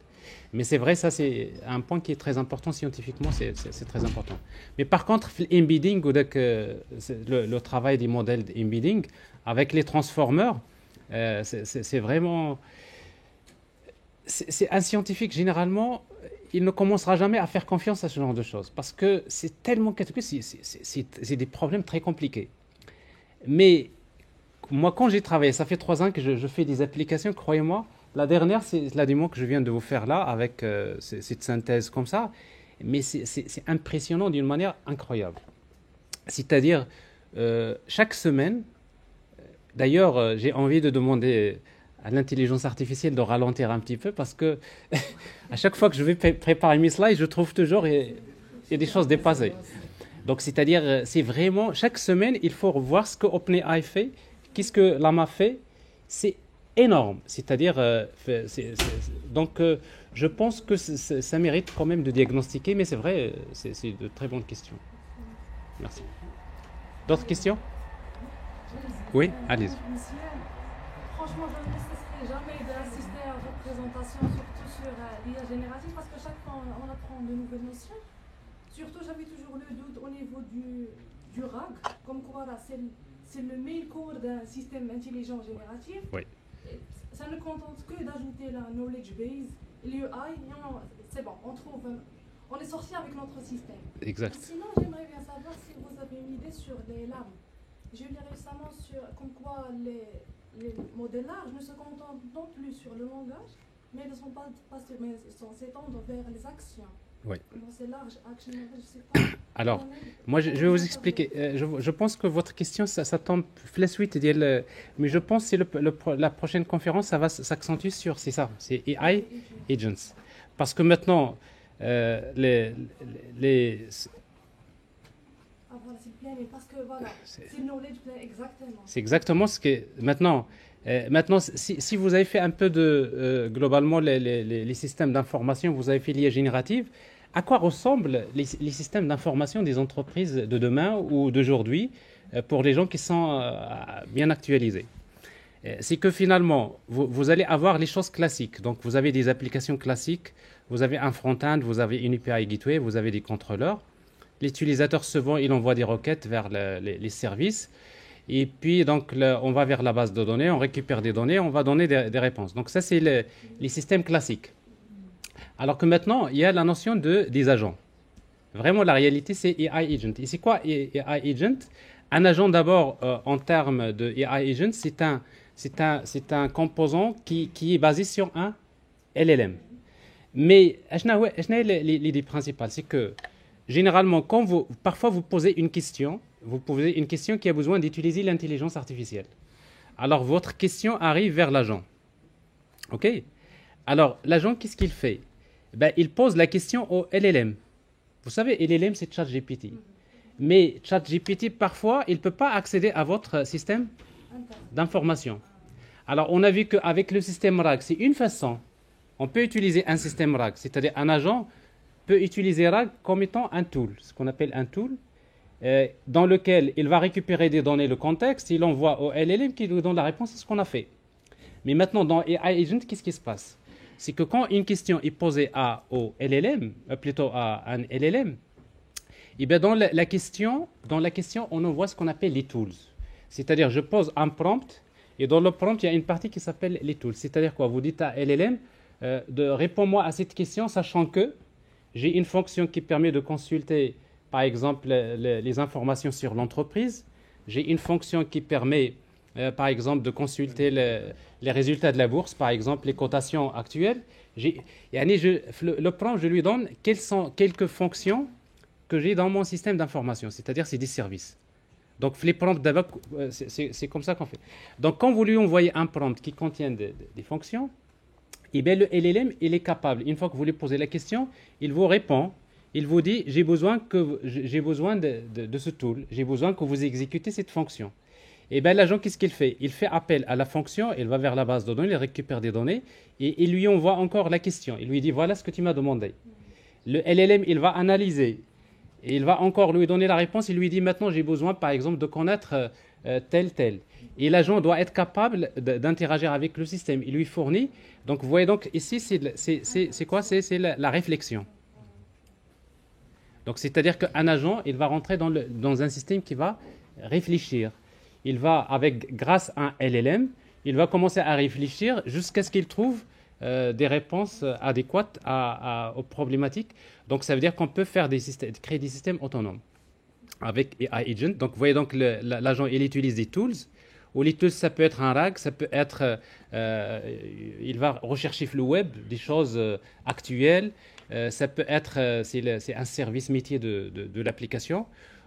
Mais c'est vrai, ça c'est un point qui est très important scientifiquement, c'est très important. Mais par contre, l'embedding, le travail des modèles d'embedding, avec les transformers, c'est vraiment... C'est un scientifique, généralement, il ne commencera jamais à faire confiance à ce genre de choses parce que c'est tellement... C'est des problèmes très compliqués. Mais moi, quand j'ai travaillé, ça fait 3 ans que je fais des applications, croyez-moi. La dernière, c'est la démo que je viens de vous faire là, avec cette synthèse comme ça. Mais c'est impressionnant d'une manière incroyable. C'est-à-dire, chaque semaine... D'ailleurs, j'ai envie de demander à l'intelligence artificielle de ralentir un petit peu parce que à chaque fois que je vais préparer mes slides, je trouve toujours il y a des choses dépassées. Donc, c'est-à-dire, c'est vraiment, chaque semaine, il faut revoir ce que OpenAI fait, qu'est-ce que Llama fait. C'est énorme. C'est-à-dire, donc, je pense que ça mérite quand même de diagnostiquer, mais c'est vrai, c'est de très bonnes questions. Merci. D'autres questions? Oui, allez-y. Franchement, je ne cesserai jamais d'assister à votre présentation, surtout sur l'IA générative, parce que chaque fois on apprend de nouvelles notions. Surtout, j'avais toujours le doute au niveau du RAG, comme quoi c'est le main core d'un système intelligent génératif. Oui. Ça ne contente que d'ajouter la knowledge base, l'UI, c'est bon, on est sorti avec notre système. Exact. Sinon, j'aimerais bien savoir si vous avez une idée sur les larmes. J'ai lu récemment comme quoi les modélages ne se contentent non plus sur le langage, mais ils sont s'étendre vers les actions. Oui. C'est large, action, je ne sais pas. Alors, moi, je vais vous expliquer. Je pense que votre question, ça tombe la suite, mais je pense que la prochaine conférence, ça va s'accentuer sur, c'est ça, c'est AI Agents. Parce que maintenant, parce que voilà, c'est le knowledge exactement. C'est exactement ce que... Maintenant, si vous avez fait un peu globalement, les systèmes d'information, vous avez fait l'IA générative, à quoi ressemblent les systèmes d'information des entreprises de demain ou d'aujourd'hui pour les gens qui sont bien actualisés? C'est que finalement, vous allez avoir les choses classiques. Donc, vous avez des applications classiques, vous avez un front-end, vous avez une API gateway, vous avez des contrôleurs. L'utilisateur souvent, il envoie des requêtes vers les services. Et puis, donc, on va vers la base de données, on récupère des données, on va donner des réponses. Donc, ça, c'est les systèmes classiques. Alors que maintenant, il y a la notion des agents. Vraiment, la réalité, c'est AI Agent. Et c'est quoi AI Agent? Un agent, d'abord, en termes de AI Agent, c'est un composant qui est basé sur un LLM. Mais, l'idée principale, c'est que généralement, parfois vous posez une question qui a besoin d'utiliser l'intelligence artificielle. Alors, votre question arrive vers l'agent. OK? Alors, l'agent, qu'est-ce qu'il fait? Il pose la question au LLM. Vous savez, LLM, c'est ChatGPT. Mais ChatGPT, parfois, il ne peut pas accéder à votre système d'information. Alors, on a vu qu'avec le système RAG, c'est une façon. On peut utiliser un système RAG, c'est-à-dire un agent peut utiliser RAG comme étant un tool, ce qu'on appelle un tool, dans lequel il va récupérer des données, le contexte, il envoie au LLM qui lui donne la réponse, c'est ce qu'on a fait. Mais maintenant, dans AI Agent, qu'est-ce qui se passe? C'est que quand une question est posée au LLM, plutôt à un LLM, et bien dans la question, on envoie ce qu'on appelle les tools. C'est-à-dire, je pose un prompt, et dans le prompt, il y a une partie qui s'appelle les tools. C'est-à-dire quoi? Vous dites à LLM, de réponds-moi à cette question, sachant que j'ai une fonction qui permet de consulter, par exemple, les informations sur l'entreprise. J'ai une fonction qui permet, par exemple, de consulter les résultats de la bourse, par exemple, les cotations actuelles. Le prompt, je lui donne quelles sont quelques fonctions que j'ai dans mon système d'information, c'est-à-dire c'est des services. Donc, les prompts d'abord, c'est comme ça qu'on fait. Donc, quand vous lui envoyez un prompt qui contient des fonctions, eh bien, le LLM, il est capable, une fois que vous lui posez la question, il vous répond, il vous dit, j'ai besoin de ce tool, j'ai besoin que vous exécutez cette fonction. Et bien, l'agent, qu'est-ce qu'il fait? Il fait appel à la fonction, il va vers la base de données, il récupère des données, et il lui envoie encore la question. Il lui dit, voilà ce que tu m'as demandé. Le LLM, il va analyser, et il va encore lui donner la réponse, il lui dit, maintenant, j'ai besoin, par exemple, de connaître tel. Et l'agent doit être capable d'interagir avec le système. Il lui fournit. Donc, vous voyez, donc, ici, c'est quoi? C'est la réflexion. Donc, c'est-à-dire qu'un agent, il va rentrer dans un système qui va réfléchir. Il va, grâce à un LLM, il va commencer à réfléchir jusqu'à ce qu'il trouve des réponses adéquates aux problématiques. Donc, ça veut dire qu'on peut créer des systèmes autonomes avec AI Agent. Donc, vous voyez, donc, l'agent, il utilise des tools. Ou les tools, ça peut être un RAG, ça peut être... il va rechercher sur le web des choses actuelles. Ça peut être... c'est un service métier de l'application.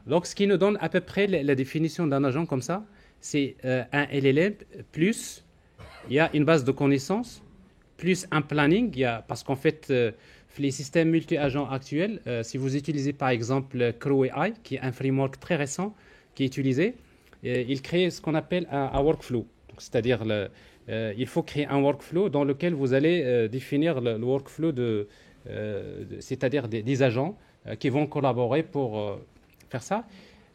Donc, ce qui nous donne à peu près la définition d'un agent comme ça, c'est un LLM plus, il y a une base de connaissances, plus un planning, parce qu'en fait, les systèmes multi-agents actuels, si vous utilisez par exemple Crow AI, qui est un framework très récent qui est utilisé, il crée ce qu'on appelle un workflow. C'est-à-dire, il faut créer un workflow dans lequel vous allez définir le workflow c'est-à-dire des agents qui vont collaborer pour faire ça.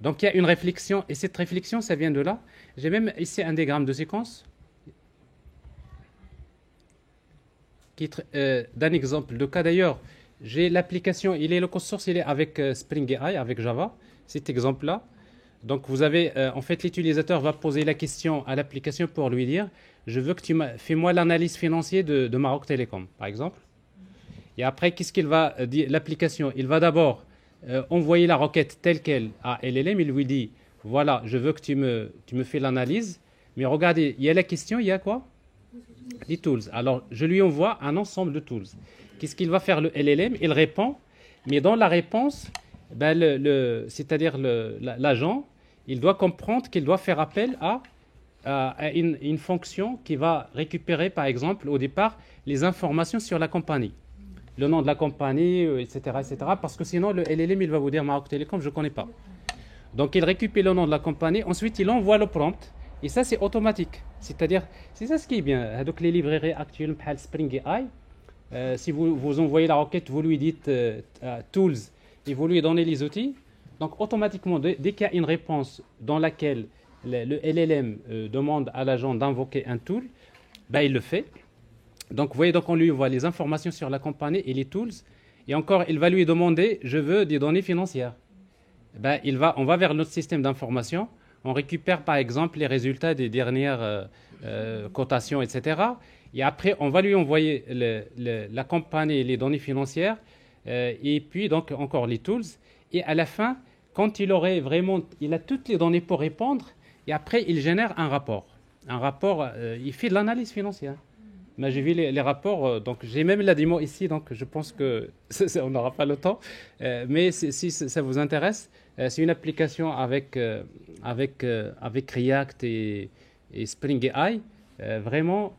Donc, il y a une réflexion, et cette réflexion, ça vient de là. J'ai même ici un diagramme de séquence d'un exemple de cas. D'ailleurs, j'ai l'application, le code source, il est avec Spring AI, avec Java, cet exemple-là. Donc, vous avez, en fait, l'utilisateur va poser la question à l'application pour lui dire, je veux que fais-moi l'analyse financière de Maroc Télécom, par exemple. Et après, qu'est-ce qu'il va dire? L'application, il va d'abord envoyer la requête telle qu'elle à LLM. Il lui dit, voilà, je veux que tu me fais l'analyse. Mais regardez, il y a la question, il y a quoi? Des tools. Alors, je lui envoie un ensemble de tools. Qu'est-ce qu'il va faire le LLM? Il répond, mais dans la réponse, c'est-à-dire l'agent, il doit comprendre qu'il doit faire appel à une fonction qui va récupérer, par exemple, au départ, les informations sur la compagnie. Le nom de la compagnie, etc., parce que sinon, le LLM, il va vous dire Maroc Télécom, je ne connais pas. Donc, il récupère le nom de la compagnie, ensuite, il envoie le prompt, et ça, c'est automatique. C'est-à-dire, c'est ça ce qui est bien. Donc, les librairies actuelles, Spring AI, si vous envoyez la requête, vous lui dites Tools, et vous lui donnez les outils, donc, automatiquement, dès qu'il y a une réponse dans laquelle le LLM demande à l'agent d'invoquer un tool, il le fait. Donc, vous voyez, donc on lui envoie les informations sur la compagnie et les tools. Et encore, il va lui demander, je veux des données financières. On va vers notre système d'information. On récupère, par exemple, les résultats des dernières cotations, etc. Et après, on va lui envoyer la compagnie et les données financières. Et puis, donc, encore les tools. Et à la fin, quand il a toutes les données pour répondre. Et après, il génère un rapport. Il fait de l'analyse financière. Mais j'ai vu les rapports, donc j'ai même la démo ici, donc je pense qu'on n'aura pas le temps. Mais si ça vous intéresse, c'est une application avec React et Spring AI. Vraiment,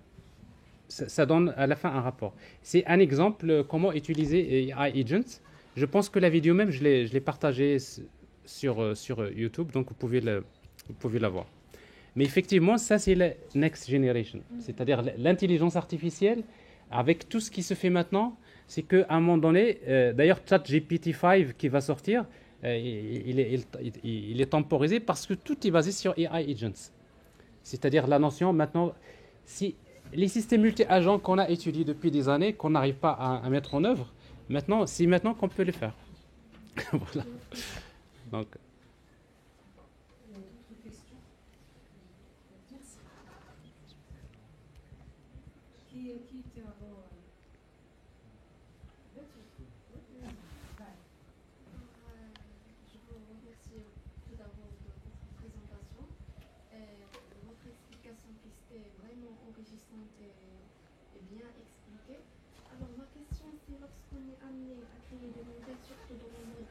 ça donne à la fin un rapport. C'est un exemple comment utiliser AI Agents. Je pense que la vidéo même, je l'ai partagée sur YouTube, donc vous pouvez la voir. Mais effectivement, ça c'est la next generation, c'est-à-dire l'intelligence artificielle, avec tout ce qui se fait maintenant, c'est qu'à un moment donné, d'ailleurs ChatGPT 5 qui va sortir, il est temporisé parce que tout est basé sur AI agents. C'est-à-dire la notion maintenant, si les systèmes multi-agents qu'on a étudiés depuis des années, qu'on n'arrive pas à mettre en œuvre, maintenant, c'est maintenant qu'on peut les faire. Voilà. Donc, D'autres questions? Merci. Qui était avant? Je vous remercie tout d'abord de votre présentation et de votre explication qui était vraiment enrichissante et bien expliquée. Alors ma question c'est lorsqu'on est amené à créer des modèles, surtout dans le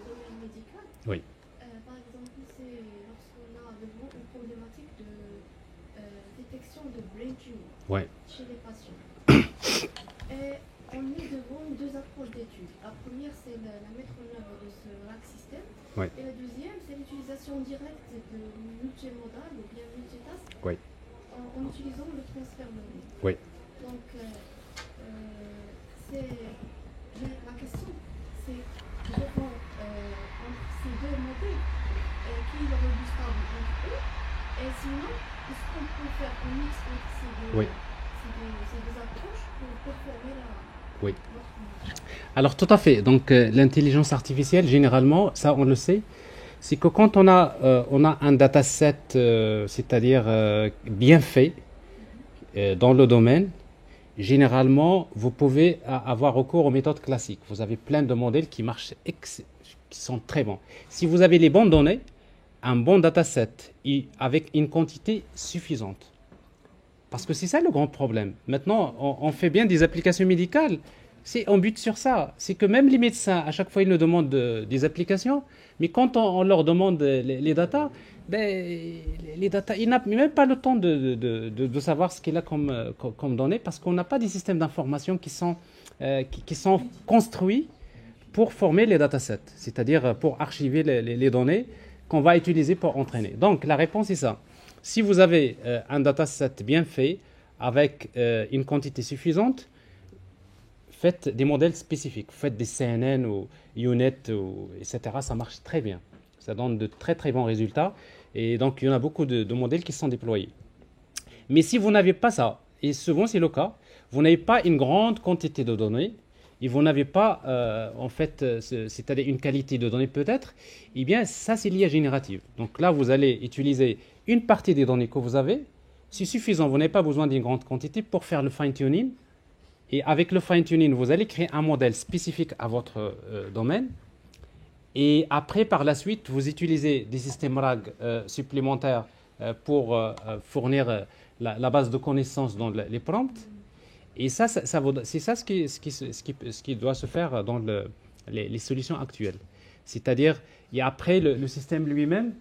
domaine médical, oui. par exemple c'est lorsqu'on a devant une problématique de détection de brain tumor Ouais. chez les patients. Et on est devant deux approches d'études. La première, c'est la mettre en œuvre de ce RAC système. Ouais. Et la deuxième, c'est l'utilisation directe de multimodal ou bien multitask Oui. en utilisant le transfert learning. Oui. Donc, la question, c'est devant entre ces deux modèles, qui est le plus stable entre eux. Et sinon, est-ce qu'on peut faire un mix entre ces deux, Oui. ces deux approches pour former Oui. notre modèle? Alors tout à fait. Donc l'intelligence artificielle, généralement, ça on le sait, c'est que quand on a un dataset, c'est-à-dire bien fait dans le domaine, généralement, vous pouvez avoir recours aux méthodes classiques. Vous avez plein de modèles qui marchent, qui sont très bons. Si vous avez les bonnes données, un bon dataset avec une quantité suffisante. Parce que c'est ça le grand problème. Maintenant, on fait bien des applications médicales. On bute sur ça. C'est que même les médecins, à chaque fois, ils nous demandent des applications. Mais quand on leur demande les datas, les datas, ils n'ont même pas le temps de savoir ce qu'il a comme données parce qu'on n'a pas des systèmes d'information qui sont construits pour former les datasets, c'est-à-dire pour archiver les données qu'on va utiliser pour entraîner. Donc, la réponse est ça. Si vous avez un dataset bien fait, avec une quantité suffisante, faites des modèles spécifiques. Faites des CNN ou UNet, etc. Ça marche très bien. Ça donne de très très bons résultats. Et donc, il y en a beaucoup de modèles qui sont déployés. Mais si vous n'avez pas ça, et souvent c'est le cas, vous n'avez pas une grande quantité de données, et vous n'avez pas, c'est-à-dire une qualité de données peut-être, eh bien, ça, c'est l'IA générative. Donc là, vous allez utiliser une partie des données que vous avez. C'est suffisant, vous n'avez pas besoin d'une grande quantité pour faire le fine-tuning. Et avec le fine-tuning, vous allez créer un modèle spécifique à votre domaine. Et après, par la suite, vous utilisez des systèmes RAG supplémentaires pour fournir la base de connaissances dans les prompts. Et c'est ça ce qui doit se faire dans les solutions actuelles. C'est-à-dire, et après, le système lui-même,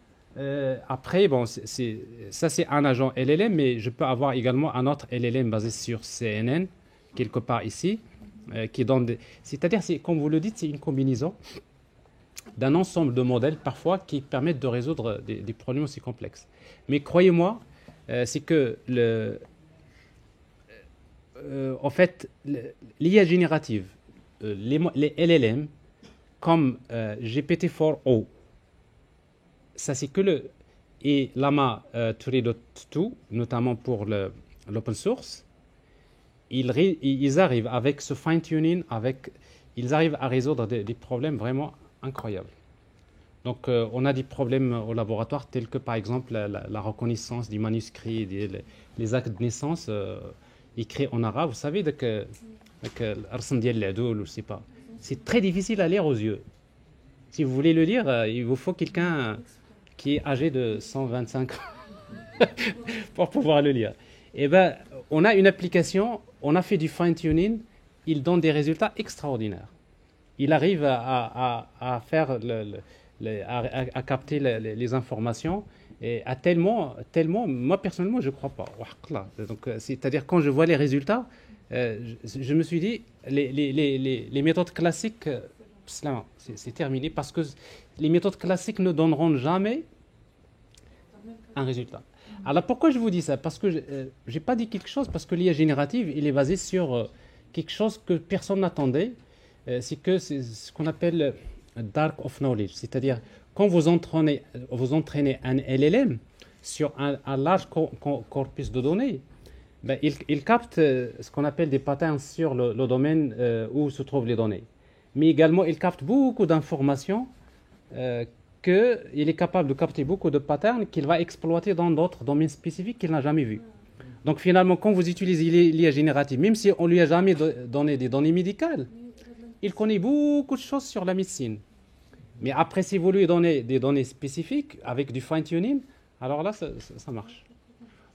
après, bon, ça c'est un agent LLM, mais je peux avoir également un autre LLM basé sur CNN, quelque part ici, qui donne c'est-à-dire, comme vous le dites, c'est une combinaison d'un ensemble de modèles, parfois, qui permettent de résoudre des problèmes aussi complexes. Mais croyez-moi, c'est que en fait, l'IA générative, les LLM, comme GPT-4o, ça c'est que et Llama 3.2, notamment pour l'open source, ils arrivent avec ce fine-tuning, ils arrivent à résoudre des problèmes vraiment incroyables. Donc, on a des problèmes au laboratoire, tels que par exemple la reconnaissance des manuscrits, les actes de naissance écrits en arabe. Vous savez, c'est très difficile à lire aux yeux. Si vous voulez le lire, il vous faut quelqu'un qui est âgé de 125 ans pour pouvoir le lire. Eh bien, on a une application, on a fait du fine-tuning, il donne des résultats extraordinaires. Il arrive à faire à capter les informations et à tellement, moi personnellement, je ne crois pas. Donc, c'est-à-dire, quand je vois les résultats, je me suis dit, les méthodes classiques c'est terminé parce que les méthodes classiques ne donneront jamais un résultat. Alors pourquoi je vous dis ça? Parce que je n'ai pas dit quelque chose, parce que l'IA générative, il est basé sur quelque chose que personne n'attendait. C'est ce qu'on appelle dark of knowledge, c'est-à-dire quand vous entraînez un LLM sur un large corpus de données, ben, il capte ce qu'on appelle des patterns sur le domaine où se trouvent les données. Mais également, il capte beaucoup d'informations qu'il est capable de capter beaucoup de patterns qu'il va exploiter dans d'autres domaines spécifiques qu'il n'a jamais vus. Donc finalement, quand vous utilisez l'IA générative, même si on ne lui a jamais donné des données médicales, il connaît beaucoup de choses sur la médecine. Mais après, si vous lui donnez des données spécifiques avec du fine-tuning, alors là, ça marche.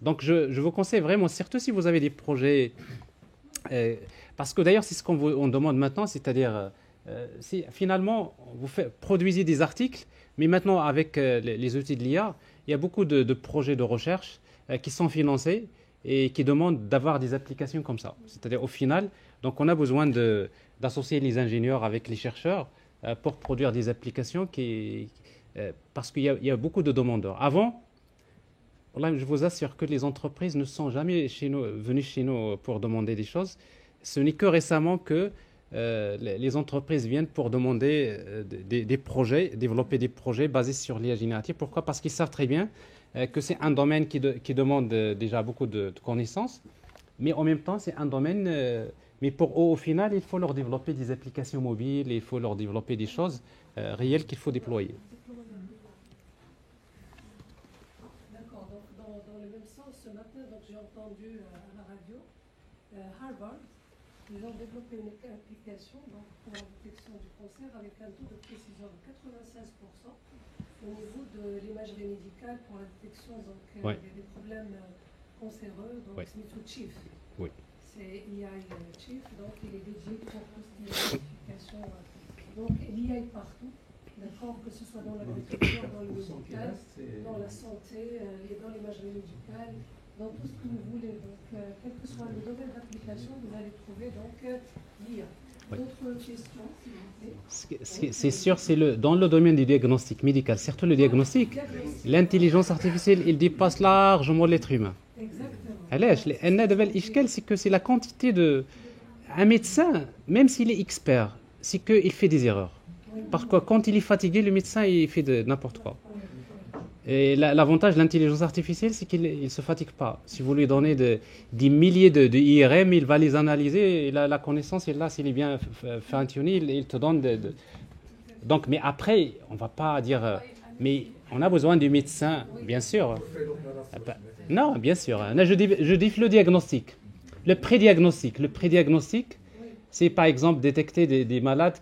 Donc je vous conseille vraiment, surtout si vous avez des projets, parce que d'ailleurs, c'est ce qu'on demande maintenant, c'est-à-dire, si finalement, produisez des articles, mais maintenant, avec les outils de l'IA, il y a beaucoup de projets de recherche qui sont financés et qui demandent d'avoir des applications comme ça. C'est-à-dire, au final, donc on a besoin d'associer les ingénieurs avec les chercheurs pour produire des applications parce qu'il y a beaucoup de demandeurs. Avant, là, je vous assure que les entreprises ne sont jamais venues chez nous pour demander des choses. Ce n'est que récemment que les entreprises viennent pour demander des projets, développer des projets basés sur l'IA générative. Pourquoi? Parce qu'ils savent très bien que c'est un domaine qui demande déjà beaucoup de connaissances, mais en même temps, c'est un domaine... mais pour eux, au final, il faut leur développer des applications mobiles, il faut leur développer des choses réelles qu'il faut déployer. D'accord, donc dans le même sens, ce matin, j'ai entendu à la radio, Harvard, ils ont développé une application pour la détection du cancer avec un taux de précision de 96% au niveau de l'imagerie médicale pour la détection des problèmes cancéreux, donc Smith Chief. Oui. C'est l'IA Chief, donc il est dédié pour tout ce qui est identification. Donc l'IA est partout, d'accord, que ce soit dans l'agriculture, dans le médical, dans la santé, dans l'imagerie médicale, dans tout ce que vous voulez. Donc quel que soit le domaine d'application, vous allez trouver donc l'IA. D'autres questions, s'il vous plaît? C'est sûr, dans le domaine du diagnostic médical, surtout le diagnostic, l'intelligence artificielle, il dépasse largement l'être humain. Exactement. C'est que c'est la quantité de... Un médecin, même s'il est expert, c'est qu'il fait des erreurs. Parce que quand il est fatigué, le médecin, il fait de n'importe quoi. Et l'avantage de l'intelligence artificielle, c'est qu'il ne se fatigue pas. Si vous lui donnez des milliers de IRM, il va les analyser, et la connaissance est là, s'il est bien fine-tuné, il te donne Donc, mais après, on ne va pas dire... mais on a besoin du médecin, bien sûr. Non, bien sûr. Je dis le diagnostic. Le prédiagnostic, c'est par exemple détecter des malades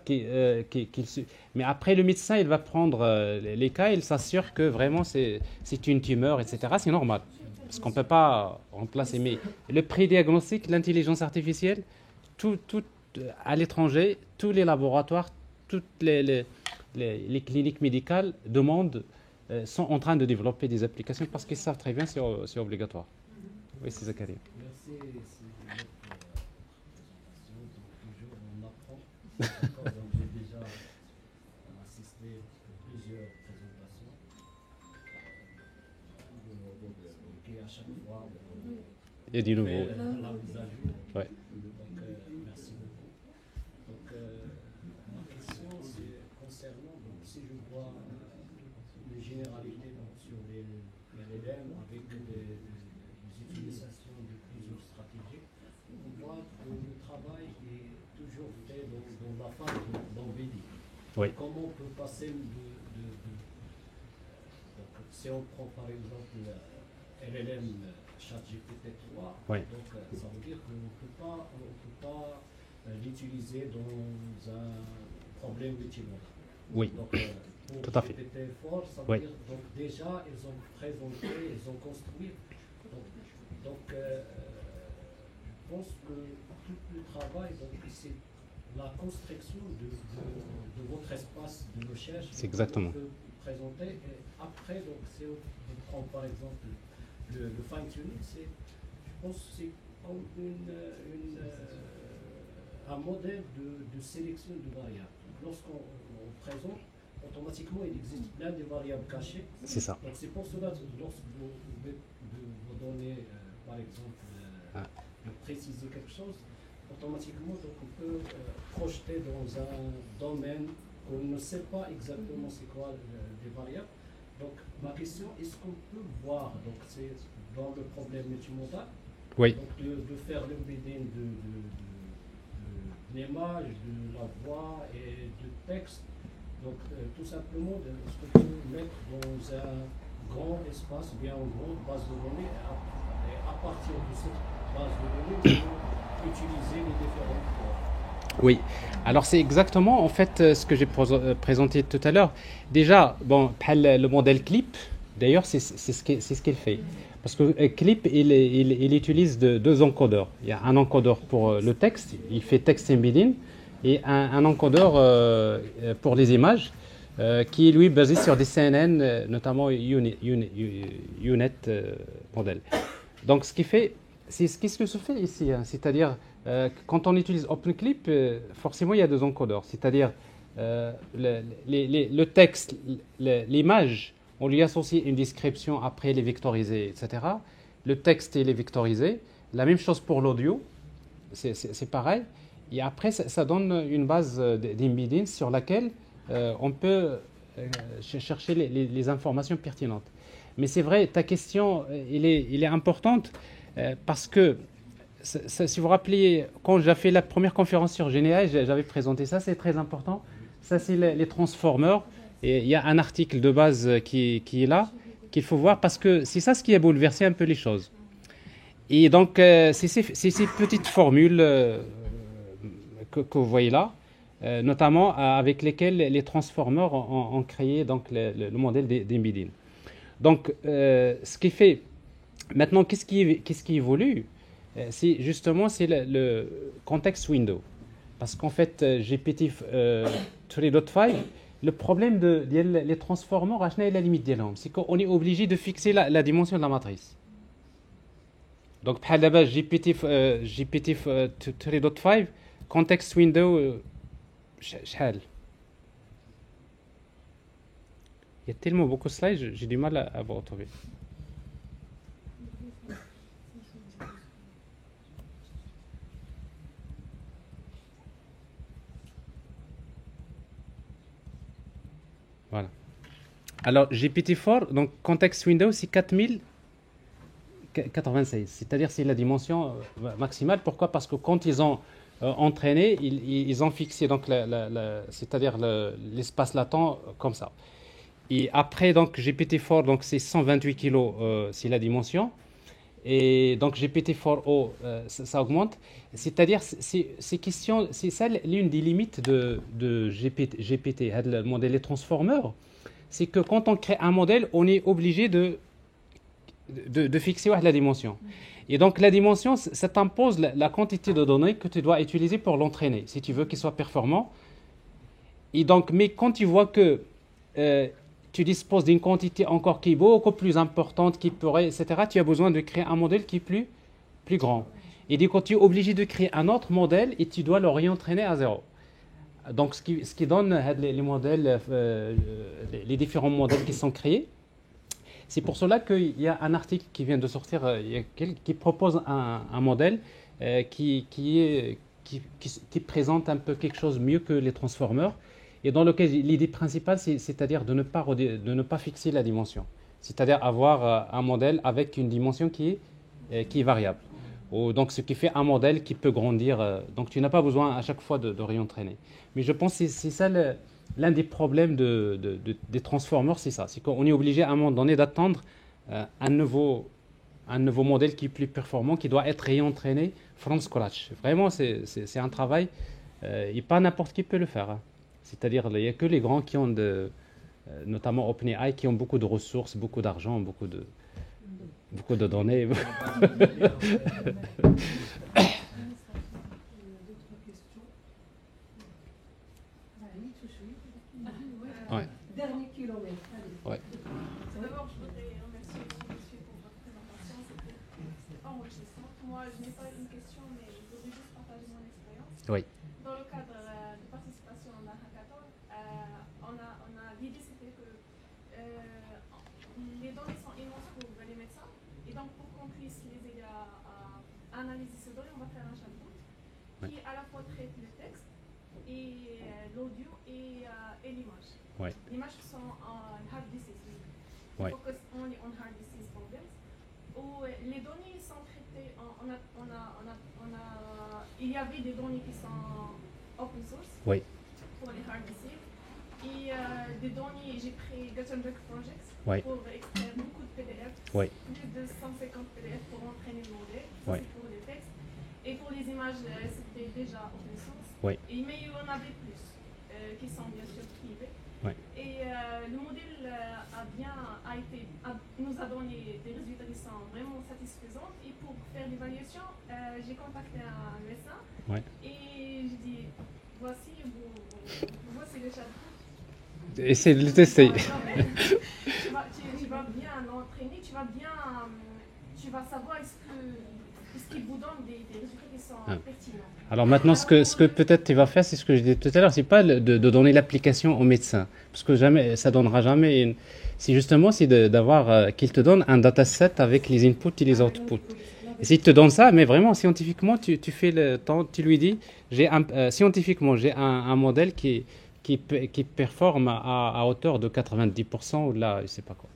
mais après, le médecin, il va prendre les cas, il s'assure que vraiment c'est une tumeur, etc. C'est normal, parce qu'on ne peut pas remplacer. Mais le prédiagnostic, l'intelligence artificielle, tout à l'étranger, tous les laboratoires, toutes les cliniques médicales sont en train de développer des applications parce qu'ils savent très bien que c'est obligatoire. Oui, c'est Zakaria. Merci. Toujours on apprend. J'ai déjà assisté à plusieurs présentations. Et à chaque fois, il y a du nouveau. Là, vous avez vu. Ouais. Donc, merci beaucoup. Donc, ma question, c'est concernant, si je vois les généralités sur les LLM avec des utilisations de plusieurs stratégies, on voit que le travail est toujours fait dans la phase d'embedding. Oui. Comment on peut passer donc, si on prend par exemple LLM ChatGPT 3, oui. donc ça veut dire qu'on ne peut pas l'utiliser dans un problème multimodal. Oui. Donc, pour tout à fait. GPT-4, ça veut dire donc déjà ils ont présenté, ils ont construit. Donc je pense que tout le travail, c'est la construction de votre espace de recherche. C'est exactement. Que vous présentez. Et après, donc, si on prend par exemple le fine-tuning, je pense que c'est comme un modèle de sélection de variables. lorsqu'on présente, automatiquement il existe plein de variables cachées. C'est ça. Donc c'est pour cela que lorsque vous donnez, par exemple, préciser quelque chose, automatiquement donc, on peut projeter dans un domaine qu'on ne sait pas exactement c'est quoi les variables. Donc ma question, est-ce qu'on peut voir, donc c'est dans le problème multimodal, Oui. donc de faire l'embedding de l'image, de la voix et du texte. Donc tout simplement, est-ce qu'on peut mettre dans un grand espace, bien une grande base de données, et à partir de cette base de données, utiliser les différentes voix. Oui, alors c'est exactement en fait ce que j'ai présenté tout à l'heure. Déjà, bon, le modèle Clip, d'ailleurs, c'est ce qu'il fait. Parce que Clip, il utilise deux encodeurs. Il y a un encodeur pour le texte, il fait text embedding, et un encodeur pour les images, qui est lui basé sur des CNN, notamment UNet modèle. Donc ce qui fait, c'est ce qui se fait ici, hein, c'est-à-dire quand on utilise OpenClip, forcément il y a deux encodeurs, c'est-à-dire le texte, l'image, on lui associe une description, après elle est vectorisée, etc. Le texte il est vectorisé. La même chose pour l'audio, c'est pareil. Et après ça donne une base d'embedding sur laquelle on peut chercher les informations pertinentes. Mais c'est vrai, ta question, il est importante parce que si vous vous rappelez, quand j'ai fait la première conférence sur GNI, j'avais présenté ça, c'est très important. Ça, c'est les transformers. Et il y a un article de base qui est là, qu'il faut voir, parce que c'est ça ce qui a bouleversé un peu les choses. Et donc, c'est ces petites formules que vous voyez là, notamment avec lesquelles les transformers ont créé donc, le modèle d'embedding. Donc, ce qui fait, maintenant, qu'est-ce qui évolue? C'est justement le context window. Parce qu'en fait, GPT-3.5, le problème les transformers, c'est la limite de l'homme. C'est qu'on est obligé de fixer la dimension de la matrice. Donc, par la base, GPT-3.5, context window, شحال. Il y a tellement beaucoup de slides, j'ai du mal à vous retrouver. Voilà. Alors, GPT-4, donc context window, c'est 4096. C'est-à-dire c'est la dimension maximale. Pourquoi? Parce que quand ils ont entraîné, ils ont fixé donc c'est-à-dire l'espace latent comme ça. Et après, donc GPT-4, donc c'est 128 kg, c'est la dimension. Et donc GPT-4o, ça augmente. C'est-à-dire, c'est ça l'une des limites de GPT, le modèle des transformers. C'est que quand on crée un modèle, on est obligé de fixer la dimension. Et donc la dimension, ça t'impose la quantité de données que tu dois utiliser pour l'entraîner, si tu veux qu'il soit performant. Et donc, mais quand tu vois que tu disposes d'une quantité encore qui est beaucoup plus importante, qui pourrait, etc., tu as besoin de créer un modèle qui est plus grand. Et du coup, tu es obligé de créer un autre modèle et tu dois le réentraîner à zéro. Donc, ce qui donne les modèles, les différents modèles qui sont créés. C'est pour cela qu'il y a un article qui vient de sortir, qui propose un modèle qui présente un peu quelque chose mieux que les transformers, et dans lequel l'idée principale, c'est-à-dire de ne pas fixer la dimension. C'est-à-dire avoir un modèle avec une dimension qui est variable. Donc, ce qui fait un modèle qui peut grandir. Donc, tu n'as pas besoin à chaque fois de réentraîner. Mais je pense que c'est ça l'un des problèmes des transformers, c'est ça. C'est qu'on est obligé à un moment donné d'attendre un nouveau modèle qui est plus performant, qui doit être réentraîné from scratch. Vraiment, c'est un travail, et pas n'importe qui peut le faire. Hein. C'est-à-dire, il n'y a que les grands qui ont, notamment OpenAI, qui ont beaucoup de ressources, beaucoup d'argent, beaucoup de données. Ouais. Dernier kilomètre. Ouais. D'abord, je voudrais remercier monsieur pour votre présentation. C'était enrichissant. Moi, je n'ai pas une question, mais je voudrais juste partager mon expérience. Oui. Dans le cadre de participation à un hackathon, puisse les aider à analyser ces données, on va faire un chatbot qui à la fois traite le texte et l'audio et l'image. Ouais. L'image sont en hard disease. Ouais. Focus only on hard disease problems. Où les données sont traitées, il y avait des données qui sont open source Oui. pour les hard disease. Et des données, j'ai pris Gutenberg Projects Oui. pour extraire beaucoup de PDF, Oui. plus de 150 PDF pour entraîner le modèle, Oui. c'est pour les textes. Et pour les images, c'était déjà open source. Oui. Mais il y en avait plus, qui sont bien sûr privés. Oui. Et le modèle nous a donné des résultats qui sont vraiment satisfaisants. Et pour faire l'évaluation, j'ai contacté un médecin. Oui. Et je dis, voici le chatbot. Essayez de le tester. Tu vas bien l'entraîner, tu vas savoir est-ce qu'il vous donne des résultats qui sont pertinents. Alors maintenant, ce que peut-être tu vas faire, c'est ce que je disais tout à l'heure, c'est pas de donner l'application au médecin, parce que jamais, ça donnera jamais. C'est d'avoir qu'il te donne un dataset avec les inputs et les outputs. Et s'il te donne ça, mais vraiment scientifiquement, tu fais le temps, tu lui dis, scientifiquement, j'ai un modèle qui performe à hauteur de 90% ou là, je sais pas quoi.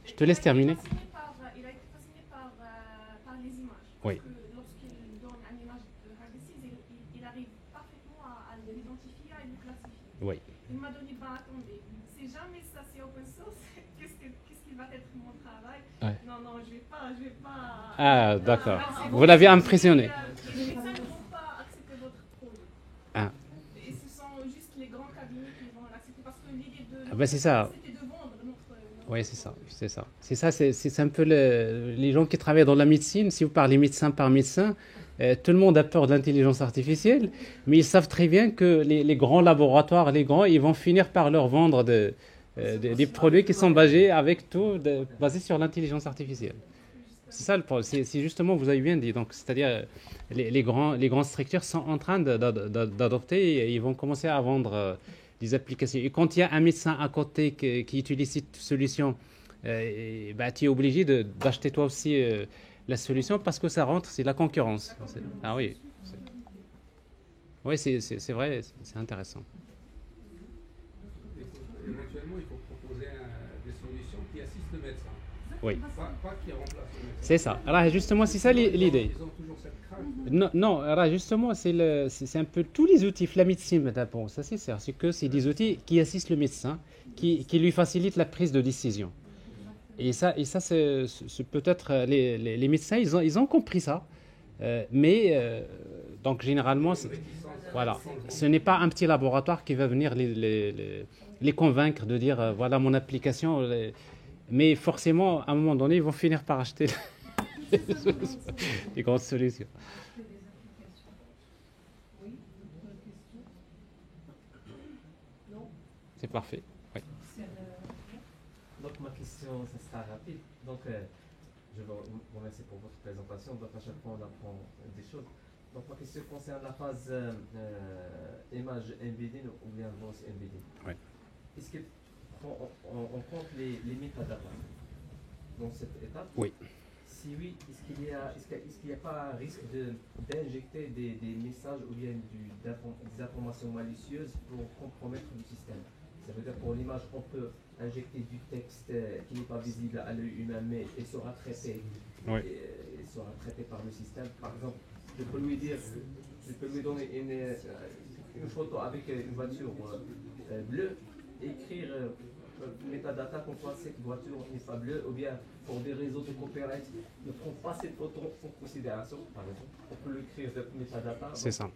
Je te laisse terminer. Il a été fasciné par les images. Oui. Parce que lorsqu'il donne une image de hard disease, il arrive parfaitement à l'identifier, à le classifier. Oui. Il m'a donné, attendez, si jamais ça c'est open source, qu'est-ce qui va être mon travail? Ouais. Non, je vais pas. Ah, d'accord. Vous l'avez impressionné. Les médecins ne vont pas accepter votre produit. Ah. Et ce sont juste les grands cabinets qui vont l'accepter parce que l'idée de C'est ça. c'était de vendre notre Oui, c'est ça. C'est un peu les gens qui travaillent dans la médecine. Si vous parlez médecin par médecin, tout le monde a peur de l'intelligence artificielle, mais ils savent très bien que les grands laboratoires, ils vont finir par leur vendre des produits qui sont basés sur l'intelligence artificielle. C'est ça le problème. C'est justement, vous avez bien dit. Donc, c'est-à-dire, les grandes structures sont en train d'adopter et ils vont commencer à vendre des applications. Et quand il y a un médecin à côté qui utilise cette solution, tu es obligé d'acheter toi aussi la solution parce que ça rentre, c'est la concurrence. Ah oui. Oui, c'est vrai, c'est intéressant. Éventuellement, il faut proposer des solutions qui assistent le médecin. Oui. Pas qui remplacent le médecin. C'est ça. Alors, justement, c'est ça l'idée. Ils ont toujours cette crainte. Non, alors justement, c'est un peu tous les outils, la médecine, bon, ça c'est certain, c'est des outils qui assistent le médecin, qui lui facilitent la prise de décision. Et ça c'est peut-être les médecins, ils ont compris ça, mais donc généralement, voilà, ce n'est pas un petit laboratoire qui va venir les convaincre de dire voilà mon application, mais forcément, à un moment donné, ils vont finir par acheter les grandes solutions. C'est parfait. Oui. Donc ma question, ça sera rapide. Donc je vous remercie pour votre présentation. Donc à chaque fois on apprend des choses. Donc ma question concerne la phase image embedding ou bien voice embedding. Oui. Est-ce qu'on compte les métadatas dans cette étape? Oui. Si oui, est-ce qu'il n'y a pas un risque d'injecter des messages ou bien des informations malicieuses pour compromettre le système? Ça veut dire pour l'image, on peut injecter du texte qui n'est pas visible à l'œil humain, mais il sera traité, Oui. il sera traité par le système. Par exemple, je peux lui donner une photo avec une voiture bleue, écrire métadata pour quoi cette voiture n'est pas bleue, ou bien pour des réseaux de copyright ne prend pas cette photo en considération, par exemple. On peut l'écrire de métadata. C'est ça.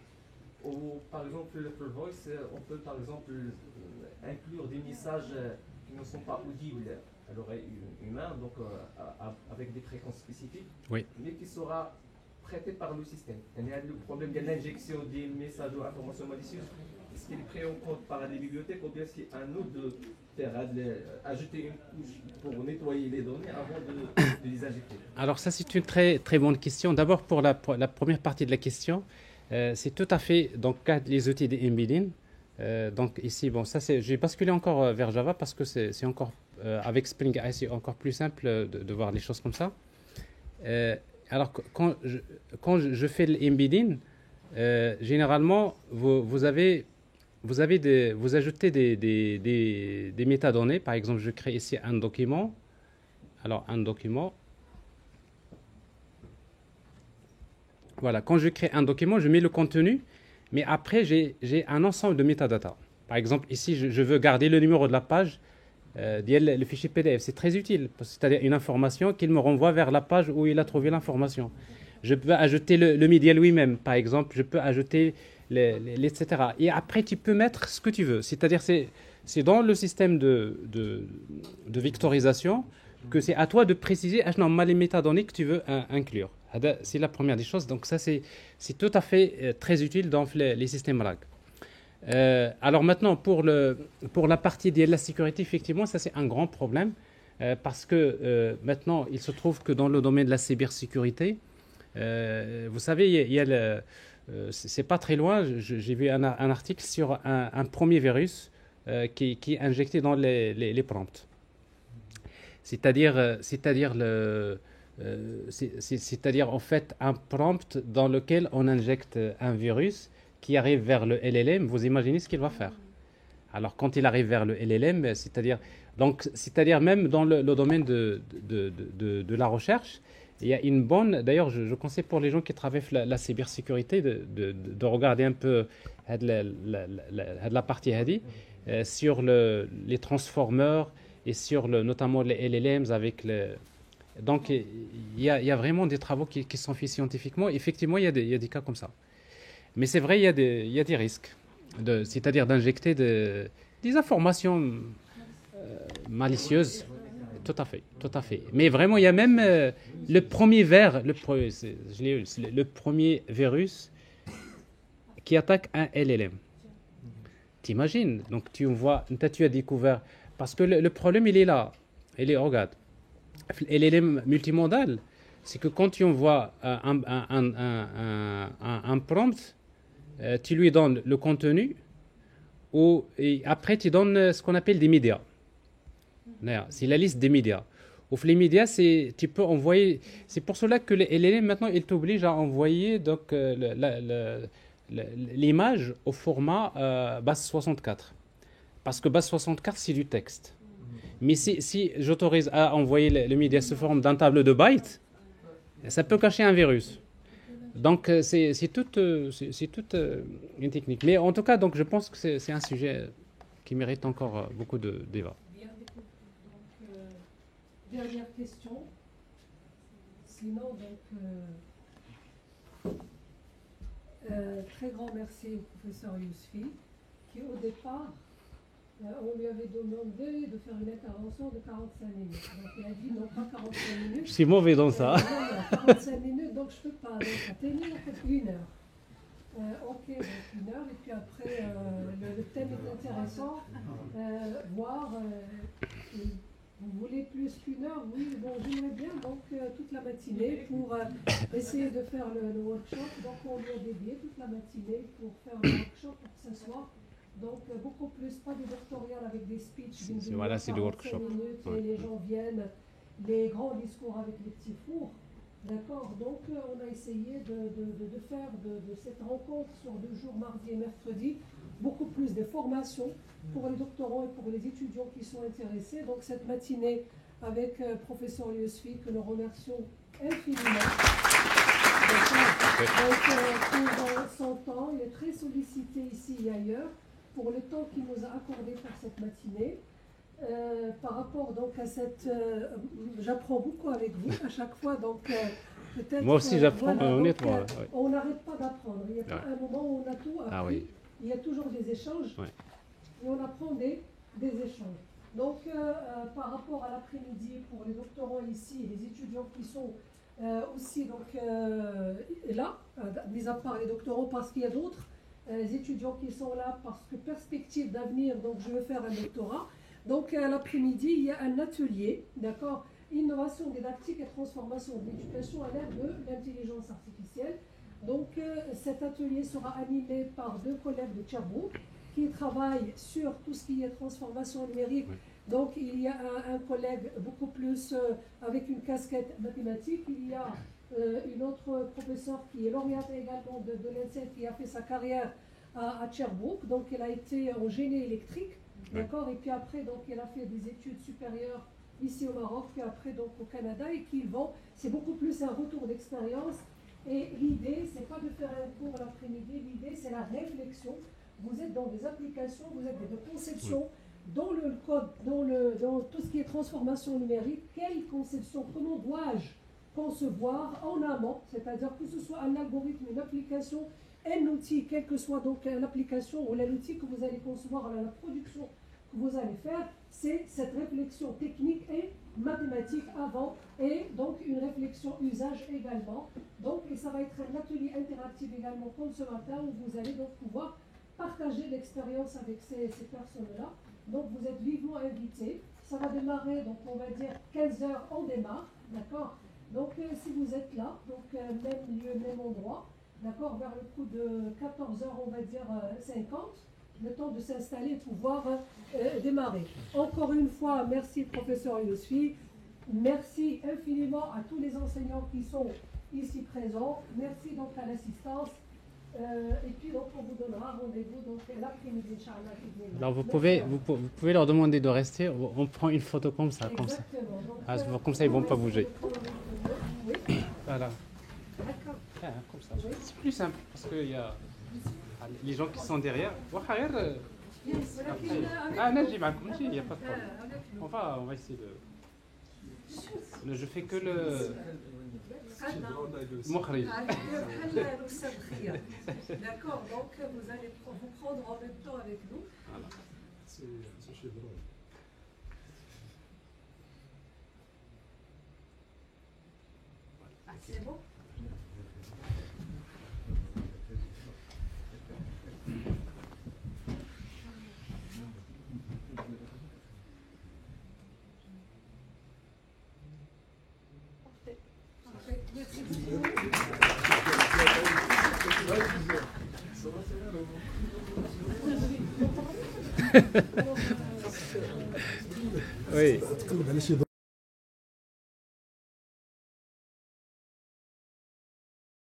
Ou par exemple, le Full Voice, on peut par exemple inclure des messages qui ne sont pas audibles à l'oreille humaine, donc avec des fréquences spécifiques, Oui. mais qui sera traité par le système. Il y a le problème de l'injection des messages ou informations malicieuses. Est-ce qu'il est pris en compte par les bibliothèques ou bien c'est à nous de ajouter une couche pour nettoyer les données avant de les injecter? Alors ça, c'est une très, très bonne question. D'abord, pour la première partie de la question, c'est tout à fait donc les outils d'embedding. Donc ici, bon, ça j'ai basculé encore vers Java parce que c'est encore avec Spring AI, c'est encore plus simple de voir les choses comme ça. Alors, quand je fais l'embedding, généralement, vous ajoutez des métadonnées. Par exemple, je crée ici un document. Alors, un document. Voilà, quand je crée un document, je mets le contenu, mais après, j'ai un ensemble de métadatas. Par exemple, ici, je veux garder le numéro de la page, le fichier PDF. C'est très utile, c'est-à-dire une information qu'il me renvoie vers la page où il a trouvé l'information. Je peux ajouter le média lui-même, par exemple, je peux ajouter etc. Et après, tu peux mettre ce que tu veux. C'est-à-dire, c'est dans le système de vectorisation que c'est à toi de préciser les métadonnées que tu veux inclure. C'est la première des choses. Donc ça, c'est tout à fait très utile dans les systèmes RAG. Alors maintenant, pour la partie de la sécurité, effectivement, ça c'est un grand problème parce que maintenant, il se trouve que dans le domaine de la cybersécurité, vous savez, c'est pas très loin, j'ai vu un article sur un premier virus qui est injecté dans les prompts. C'est-à-dire en fait un prompt dans lequel on injecte un virus qui arrive vers le LLM. Vous imaginez ce qu'il va faire. Alors quand il arrive vers le LLM, c'est-à-dire même dans le domaine de la recherche, il y a une bonne. D'ailleurs, je conseille pour les gens qui travaillent la cybersécurité de regarder un peu la partie sur les transformers et sur notamment les LLMs avec donc il y a vraiment des travaux qui sont faits scientifiquement. Effectivement, il y a des cas comme ça. Mais c'est vrai, il y a des risques, c'est-à-dire d'injecter des informations malicieuses. Tout à fait. Mais vraiment, il y a même le premier virus qui attaque un LLM. T'imagines? Donc tu as découvert, parce que le problème il est là. Regarde, LLM multimodal, c'est que quand tu envoies un prompt, tu lui donnes le contenu et après tu donnes ce qu'on appelle des médias. C'est la liste des médias. Les médias, tu peux envoyer. C'est pour cela que le LLM maintenant il t'oblige à envoyer donc l'image au format base 64. Parce que base 64 c'est du texte. Mais si j'autorise à envoyer le média sous forme d'un tableau de bytes, ça peut cacher un virus. Donc c'est toute une technique. Mais en tout cas, donc je pense que c'est un sujet qui mérite encore beaucoup de débat. Dernière question. Sinon, très grand merci au professeur Yousfi, qui au départ, on lui avait demandé de faire une intervention de 45 minutes. Donc il a dit non, pas 45 minutes. Je suis mauvais dans ça. Non, 45 minutes, donc je ne peux pas. Donc à tenir, en fait, 1 heure. Ok, donc 1 heure, et puis après, le thème est intéressant. Voir, vous voulez plus qu'1 heure? Oui, bon, j'aimerais bien donc toute la matinée pour essayer de faire le workshop. Donc on lui a dédié toute la matinée pour faire le workshop pour que ce soit donc beaucoup plus, pas des doctoriales avec des speeches d'une voilà, c'est du workshop. Minutes, et les gens viennent, les grands discours avec les petits fours. D'accord, donc on a essayé de faire de cette rencontre sur 2 jours, mardi et mercredi, beaucoup plus de formations pour les doctorants et pour les étudiants qui sont intéressés. Donc cette matinée avec professeur Yousfi, que nous remercions infiniment. Donc pour son temps, il est très sollicité ici et ailleurs pour le temps qu'il nous a accordé pour cette matinée. Par rapport donc à cette, j'apprends beaucoup avec vous à chaque fois, donc peut-être. Moi aussi j'apprends, voilà, honnêtement. On n'arrête pas d'apprendre. Il n'y a pas un moment où on a tout appris. Ah oui. Il y a toujours des échanges et on apprend des échanges. Donc par rapport à l'après-midi pour les doctorants ici et les étudiants qui sont aussi donc là, mis à part les doctorants parce qu'il y a d'autres étudiants qui sont là parce que perspective d'avenir, donc je veux faire un doctorat. Donc l'après-midi, il y a un atelier, d'accord, innovation didactique et transformation de l'éducation à l'ère de l'intelligence artificielle. Donc cet atelier sera animé par 2 collègues de Cherbourg qui travaillent sur tout ce qui est transformation numérique Donc il y a un collègue beaucoup plus avec une casquette mathématique. Il y a une autre professeure qui est lauréate également de l'ENSEM qui a fait sa carrière à Sherbrooke. Donc elle a été en génie électrique, d'accord. Et puis après donc elle a fait des études supérieures ici au Maroc, puis après donc au Canada et qui vont. C'est beaucoup plus un retour d'expérience. Et l'idée, c'est pas de faire un cours l'après-midi. L'idée, c'est la réflexion. Vous êtes dans des applications, vous êtes dans des conceptions, dans le code, dans tout ce qui est transformation numérique. Quelle conception, comment dois-je concevoir en amont, c'est-à-dire que ce soit un algorithme, une application, un outil, quelle que soit donc l'application ou l'outil que vous allez concevoir, la production que vous allez faire, c'est cette réflexion technique et mathématique avant et donc une réflexion usage également. Donc, et ça va être un atelier interactif également comme ce matin où vous allez donc pouvoir partager l'expérience avec ces personnes-là. Donc, vous êtes vivement invités. Ça va démarrer, donc on va dire 15 heures, on démarre, d'accord. Donc, si vous êtes là, donc même lieu, même endroit, d'accord, vers le coup de 14 heures, on va dire 50, le temps de s'installer et pouvoir démarrer. Encore une fois, merci professeur Yousfi, merci infiniment à tous les enseignants qui sont ici présents, merci donc à l'assistance, et puis donc on vous donnera rendez-vous donc l'après-midi, Inch'Allah. Alors vous pouvez leur demander de rester, on prend une photo comme ça, comme ça. Donc, Comme ça ils ne vont pas bouger. Oui. Voilà. D'accord. Comme ça. C'est plus simple parce qu'il y a les gens qui sont derrière. Il n'y a pas de problème. On va essayer de. Je fais que le. Mokhrij. D'accord, donc vous allez vous prendre en même temps avec nous. Voilà. C'est bon? Merci beaucoup. Oui.